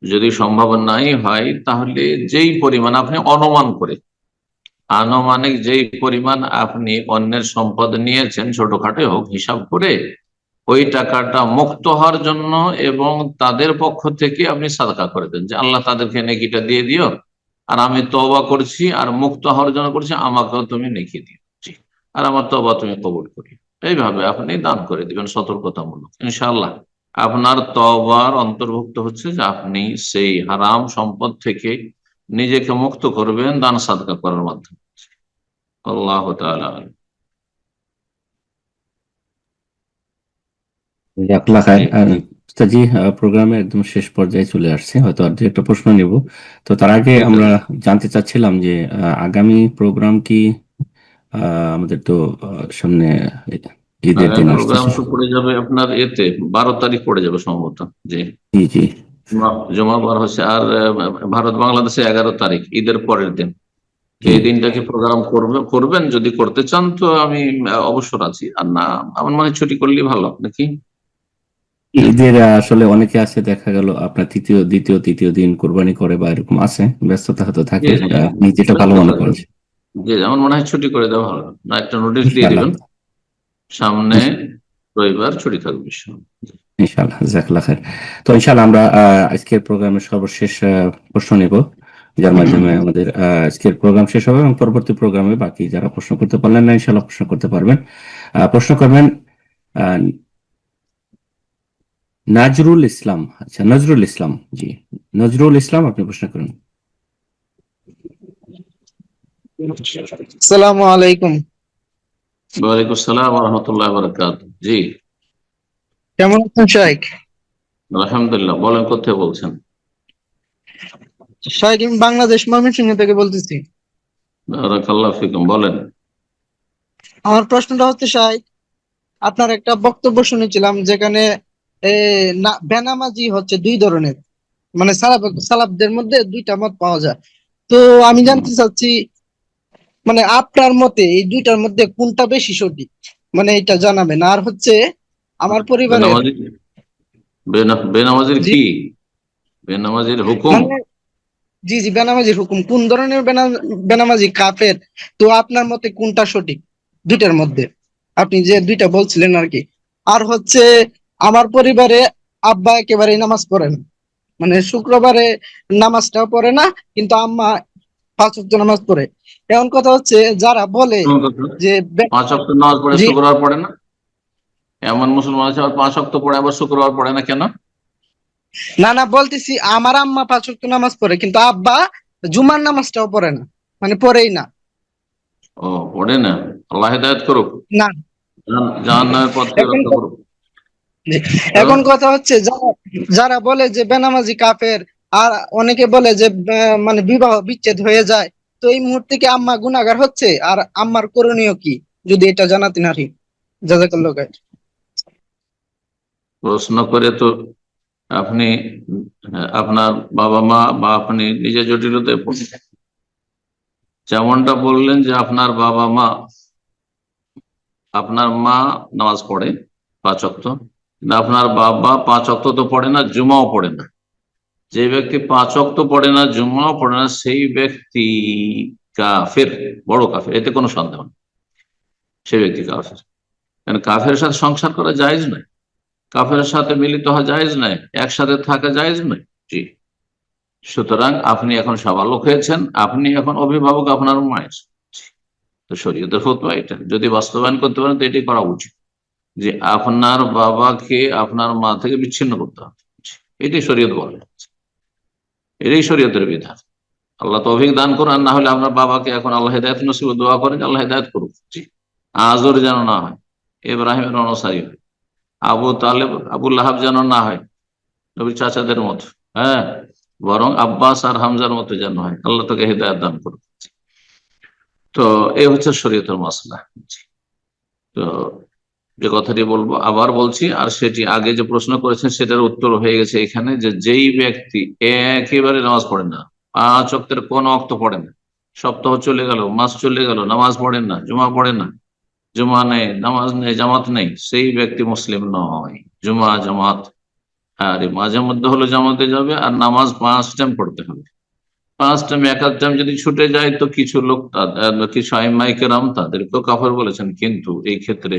Speaker 3: যদি সম্ভব নাই হয় তাহলে যেই পরিমাণ আপনি অনুমান করে, আনুমানিক যেই পরিমাণ আপনি অন্যের সম্পদ নিয়েছেন, ছোটখাটো হোক, হিসাব করে ওই টাকাটা মুক্ত হওয়ার জন্য এবং তাদের পক্ষ থেকে আপনি সাদকা করে দেন, যে আল্লাহ তাদেরকে নেকিটা দিয়ে দিও, আর আমি তওবা করছি আর মুক্ত হওয়ার জন্য করছি, আমাকেও তুমি নেকি দিও, জি, আর আমার তওবা তুমি কবুল করি। এইভাবে আপনি দান করে দিবেন সতর্কতামূলক, ইনশাআল্লাহ আপনার তওবার অন্তর্ভুক্ত হচ্ছে যে আপনি সেই হারাম সম্পদ থেকে নিজেকে মুক্ত করবেন দান সাদকা করার মাধ্যমে। আল্লাহ তাআলা আলাম।
Speaker 4: জাযাকাল্লাহ খায়ের। আর উস্তাদজি, প্রোগ্রামের একদম শেষ পর্যায়ে চলে আসছে, হয়তো আর দু একটা প্রশ্ন নিব। তো তার আগে
Speaker 3: ঠিক
Speaker 4: আমরা
Speaker 3: আছে।
Speaker 4: জানতে চাচ্ছিলাম যে আগামী প্রোগ্রাম কি, আমাদের তো সামনে ঈদের দিন
Speaker 3: আগামী প্রোগ্রাম
Speaker 4: আসতেছে।
Speaker 3: তো পড়ে যাবে আপনার এতে 12 তারিখ পড়ে যাবে সম্ভবত। জি,
Speaker 4: জি জি
Speaker 3: জুমাবার হচ্ছে। আর ভারত বাংলাদেশে 11 তারিখ, ঈদের পরের দিন।
Speaker 4: জি।
Speaker 3: এই দিনটাকে প্রোগ্রাম করবেন যদি করতে চান তো আমি অবসর আছি, আর না আমার মানে ছুটি করলেই ভালো নাকি।
Speaker 4: ঈদের আসলে অনেকে আছে, দেখা গেল আপনার তৃতীয় দ্বিতীয় তৃতীয় দিন কোরবানি করে বা এরকম আছে, ব্যস্ততা হয়তো
Speaker 3: জি
Speaker 4: থাকে।
Speaker 3: জি,
Speaker 4: আপনি যেটা ভালো
Speaker 3: ব্যস্ত
Speaker 4: মনে
Speaker 3: থাকবেন।
Speaker 4: করেন।
Speaker 3: জি, আমার মনে হয় ছুটি করে দেওয়া ভালো, না একটা নোটিশ দিয়ে
Speaker 4: ইনশাআল্লাহ
Speaker 3: দিবেন, সামনে রবিবার ছুটি থাকবে।
Speaker 4: ইনশাআল্লাহ, জাযাকাল্লাহ খায়ের। তো ইনশাআল্লাহ আমরা আজকের প্রোগ্রামের সর্বশেষ প্রশ্ন নেব, যার মাধ্যমে আমাদের আজকের প্রোগ্রাম শেষ হবে, এবং পরবর্তী প্রোগ্রামে বাকি যারা প্রশ্ন করতে পারলেন না ইনশাআল্লাহ প্রশ্ন করতে পারবেন। প্রশ্ন করবেন আহ, নাজরুল ইসলাম। আচ্ছা, নজরুল ইসলাম। জি, নজরুল ইসলাম, আপনি প্রশ্ন করুন।
Speaker 16: আসসালামু আলাইকুম।
Speaker 3: ওয়ালাইকুম আসসালাম ওয়া রাহমাতুল্লাহি ওয়া বারাকাতুহু। জি,
Speaker 16: কেমন আছেন শাইখ?
Speaker 3: আলহামদুলিল্লাহ। বলেন, কোথায় বলছেন?
Speaker 16: শাইখ, আমি বাংলাদেশ ময়মনসিংহ থেকে বলতেছি।
Speaker 3: বারাকাল্লাহু ফিকুম, বলেন।
Speaker 16: আমার প্রশ্নটা হচ্ছে শাইখ, আপনার একটা বক্তব্য শুনেছিলাম যেখানে বেনামাজি হচ্ছে দুই ধরনের, মানে সালাফদের মধ্যে দুইটা মত পাওয়া যায়। তো আমি জানতে চাচ্ছি, মানে আপনার মতে এই দুইটার মধ্যে কোনটা বেশি সঠিক, মানে এটা জানাবেন। আর হচ্ছে আমার পরিবারের
Speaker 3: বেনামাজি, বেনামাজির
Speaker 16: জি
Speaker 3: কি, বেনামাজির হুকুম?
Speaker 16: মানে জি জি, বেনামাজির হুকুম কোন ধরনের বেনামাজি কাফের? তো আপনার মতে কোনটা সঠিক দুইটার মধ্যে, আপনি যে দুইটা বলছিলেন আর কি। আর হচ্ছে আমার পরিবারে আব্বা একেবারেই নামাজ পড়ে না, মানে শুক্রবারে নামাজটাও পড়ে না, কিন্তু আম্মা 5 ওয়াক্ত নামাজ পড়ে। এমন কথা হচ্ছে যারা বলে
Speaker 3: কোন কথা?
Speaker 16: যে
Speaker 3: 5 ওয়াক্ত নামাজ পড়ে
Speaker 16: জি
Speaker 3: শুক্রবার পড়ে না? এমন মুসলমান আছে আবার 5 ওয়াক্ত পড়ে আবার শুক্রবার পড়ে না, কেন?
Speaker 16: না না, বলতেছি আমার আম্মা 5 ওয়াক্ত নামাজ পড়ে, কিন্তু আব্বা জুমার নামাজটাও পড়ে না, মানে পড়েই না।
Speaker 3: ও, পড়ে না। আল্লাহ হেদায়েত করুক,
Speaker 16: না,
Speaker 3: জাহান্নামের পথ থেকে
Speaker 16: এখন
Speaker 3: রক্ষা করুক।
Speaker 16: জি,
Speaker 3: তো
Speaker 16: এখন কথা হচ্ছে যারা যারা বলে যে বেনামাজি কাফের, আর অনেকে বলে যে মানে বিবাহ বিচ্ছেদ হয়ে যায়, তো এই মুহূর্তে কি আম্মা গুনাহগার হচ্ছে? আর আম্মার করণীয় কি, যদি এটা জানাতেন আর কি। জাযাকাল্লাহু খাইর।
Speaker 3: প্রশ্ন করে তো আপনি আপনার বাবা মা বা আপনি নিজে জটিলতায় পড়ছেন, যেমনটা বললেন যে আপনার বাবা মা, আপনার মা নামাজ পড়ে 5 ওয়াক্ত, কিন্তু আপনার বাবা 5 ওয়াক্ত তো পড়ে না, জুমাও পড়ে না। যে ব্যক্তি 5 ওয়াক্ত পড়ে না, জুমাও পড়ে না, সেই ব্যক্তি কাফের, বড় কাফের, এতে কোনো সন্দেহ নেই। সেই ব্যক্তি কাফের, কারণ কাফের সাথে সংসার করা জায়েজ নয়, কাফের সাথে মিলিত হওয়া জায়েজ নয়, একসাথে থাকা জায়েজ নয়। জি, সুতরাং আপনি এখন সাবালক হয়েছেন, আপনি এখন অভিভাবক আপনার মায়ের। তো শরীয়তের ফতোয়া এটা, যদি বাস্তবায়ন করতে পারেন তো এটি করা উচিত, যে আপনার বাবাকে আপনার মা থেকে বিচ্ছিন্ন করতে হবে। এটি শরীয়ত বলে, এটাই শরীয়তের বিধান। আল্লাহ তৌফিক দান করুন, আর না হলে আপনার বাবাকে এখন আল্লাহ হেদায়েত নসিব, দোয়া করেন আল্লাহ হেদায়েত করুক। জি, আজর যেন না হয়, ইব্রাহিমের অনুসারী হয়, আবু তালেব আবু লাহাব যেন না হয় নবীর চাচাদের মতো, হ্যাঁ, বরং আব্বাস আর হামজার মতো যেন হয়। আল্লাহ তাকে হেদায়েত দান করুক। তো এই হচ্ছে শরীয়তের মাসলা। তো যে কথাটি বলবো আবার বলছি, আর সেটি আগে যে প্রশ্ন করেছেন সেটার উত্তর হয়ে গেছে এখানে, যে যেই ব্যক্তি একেবারে নামাজ পড়ে না, 5 ওয়াক্তের কোনো ওয়াক্ত পড়ে না, সপ্তাহ চলে গেল, মাস চলে গেল, নামাজ পড়েন না, জুমা পড়েন না, জুমা নেই, নামাজ নেই, জামাত নেই, সেই ব্যক্তি মুসলিম নয়। জুমা জামাত, আর মাঝে মধ্যে হলো জামাতে যাবে, আর নামাজ 5 টাইম পড়তে হবে। 5 টাইম, এক আধ টাইম যদি ছুটে যায় তো কিছু লোক, কিছু আইম্মায়ে কেরাম তাদেরকেও কাফের বলেছেন, কিন্তু এই ক্ষেত্রে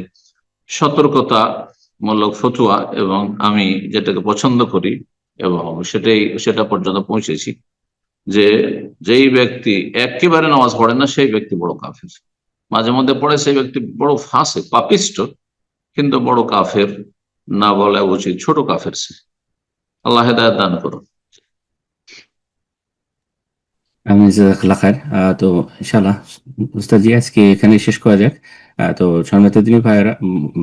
Speaker 3: সতর্কতামূলক ফতোয়া, এবং আমি যেটাকে পছন্দ করি এবং সেটা পর্যন্ত পৌঁছেছি, যে যেই ব্যক্তি একেবারে নামাজ পড়ে না সেই ব্যক্তি বড় কাফের, মাঝে মধ্যে পড়ে সেই ব্যক্তি বড় ফাঁসে পাপিষ্ট, কিন্তু বড় কাফের না বলা উচিত, ছোট কাফের সে। আল্লাহ হেদায়েত দান করুন।
Speaker 4: আমি জাযাকাল্লাহ খায়ের। তো ইনশাআল্লাহ উস্তাদজি আজকে এখানে শেষ করা যাক। তো সম্মানিত দিনী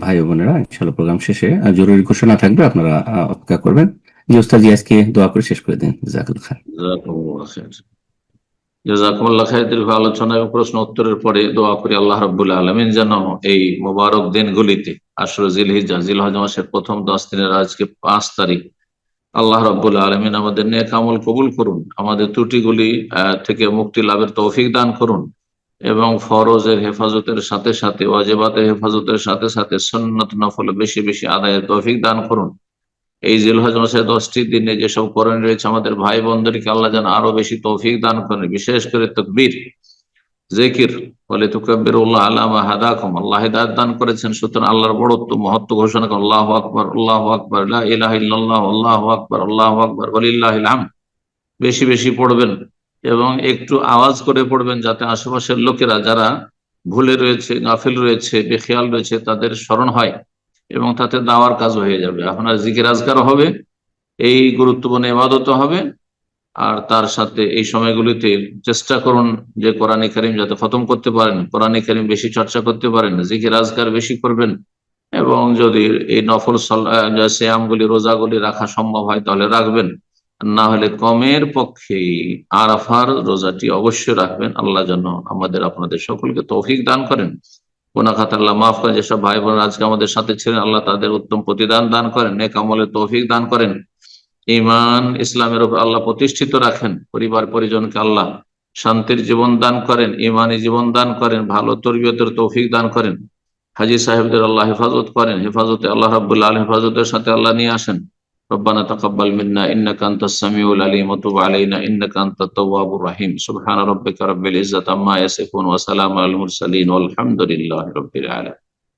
Speaker 4: ভাই ও বোনেরা, ইনশাআল্লাহ প্রোগ্রাম শেষে জরুরি ঘোষণা থাকবে, আপনারা অপেক্ষা করবেন। যে উস্তাদজি আজকে দোয়া করে শেষ করে দিন। জাযাকাল্লাহ খায়ের।
Speaker 3: জাযাকুমুল্লাহ খায়ের। দীর্ঘ আলোচনা এবং প্রশ্ন উত্তরের পরে দোয়া করি আল্লাহ রাব্বুল আলামিন যেন এই মোবারক দিনগুলিতে, আশরা জিলহিজ্জা, জিলহজ মাসের প্রথম 10 দিনের আজকে 5 তারিখ, আল্লাহ রাব্বুল আলামিন আমাদের নেক আমল কবুল করুন, আমাদের ত্রুটিগুলি থেকে মুক্তি লাভের তৌফিক দান করুন, এবং ফরজের হেফাজতের সাথে সাথে, ওয়াজিবাতের হেফাজতের সাথে সাথে সুন্নাত নফল বেশি বেশি আদায়ের তৌফিক দান করুন। এই জিলহজ মাসের 10টি দিনে যেসব করণীয় রয়েছে আমাদের ভাই বোনদেরকে আল্লাহ যেন আরো বেশি তৌফিক দান করেন, বিশেষ করে তাকবীর, জিকির, বলে তুকাব্বিরুল্লাহ আলা মা হাদাকুম, আল্লাহ হিদায়াত দান করেছেন, সুতরাং আল্লাহর বড়ত্ব মহত্ব ঘোষণা করেন, আল্লাহু আকবার, আল্লাহু আকবার, লা ইলাহা ইল্লাল্লাহ, আল্লাহু আকবার, আল্লাহু আকবার, ওয়ালিল্লাহিল হামদ। বেশি বেশি পড়বেন এবং একটু আওয়াজ করে পড়বেন, যাতে আশেপাশের লোকেরা যারা ভুলে রয়েছে, গাফিল রয়েছে, বেখেয়াল রয়েছে, তাদের স্মরণ হয়, এবং তাতে দাওয়ার কাজ হয়ে যাবে। আপনার জিকির আজকার হবে, এই গুরুত্বপূর্ণ ইবাদত হবে, আর তার সাথে এই সময়গুলিতে চেষ্টা করুন যে কোরআনে কারীম যাতে খতম করতে পারেন, কোরআনে কারীম বেশি চর্চা করতে পারেন, জিকির আজকার বেশি করবেন, এবং যদি এই নফল সিয়ামগুলি, রোজাগুলি রাখা সম্ভব হয় তাহলে রাখবেন, না হলে কমের পক্ষে আরাফার রোজাটি অবশ্যই রাখবেন। আল্লাহ যেন আমাদের আপনাদের সকলকে তৌফিক দান করেন, গুনাহ খাতা আল্লাহ মাফ করেন। যেসব ভাই বোন আজকে আমাদের সাথে ছিলেন, আল্লাহ তাদের উত্তম প্রতিদান দান করেন, নেক আমলের তৌফিক দান করেন, ঈমান ইসলামের উপর আল্লাহ প্রতিষ্ঠিত রাখেন, পরিবার পরিজনকে আল্লাহ শান্তির জীবন দান করেন, ঈমানী জীবন দান করেন, ভালো তরবিয়তের তৌফিক দান করেন, হাজী সাহেবদের আল্লাহ হেফাজত করেন, হেফাজতে আল্লাহ রাব্বুল আলামিন হেফাজতের সাথে আল্লাহ নিয়ে আসেন। ربنا تقبل منا إنك أنت السميع العليم وتب علينا إنك أنت التواب الرحيم سبحان ربك رب العزة عما يصفون وسلام على المرسلين والحمد لله رب العالمين.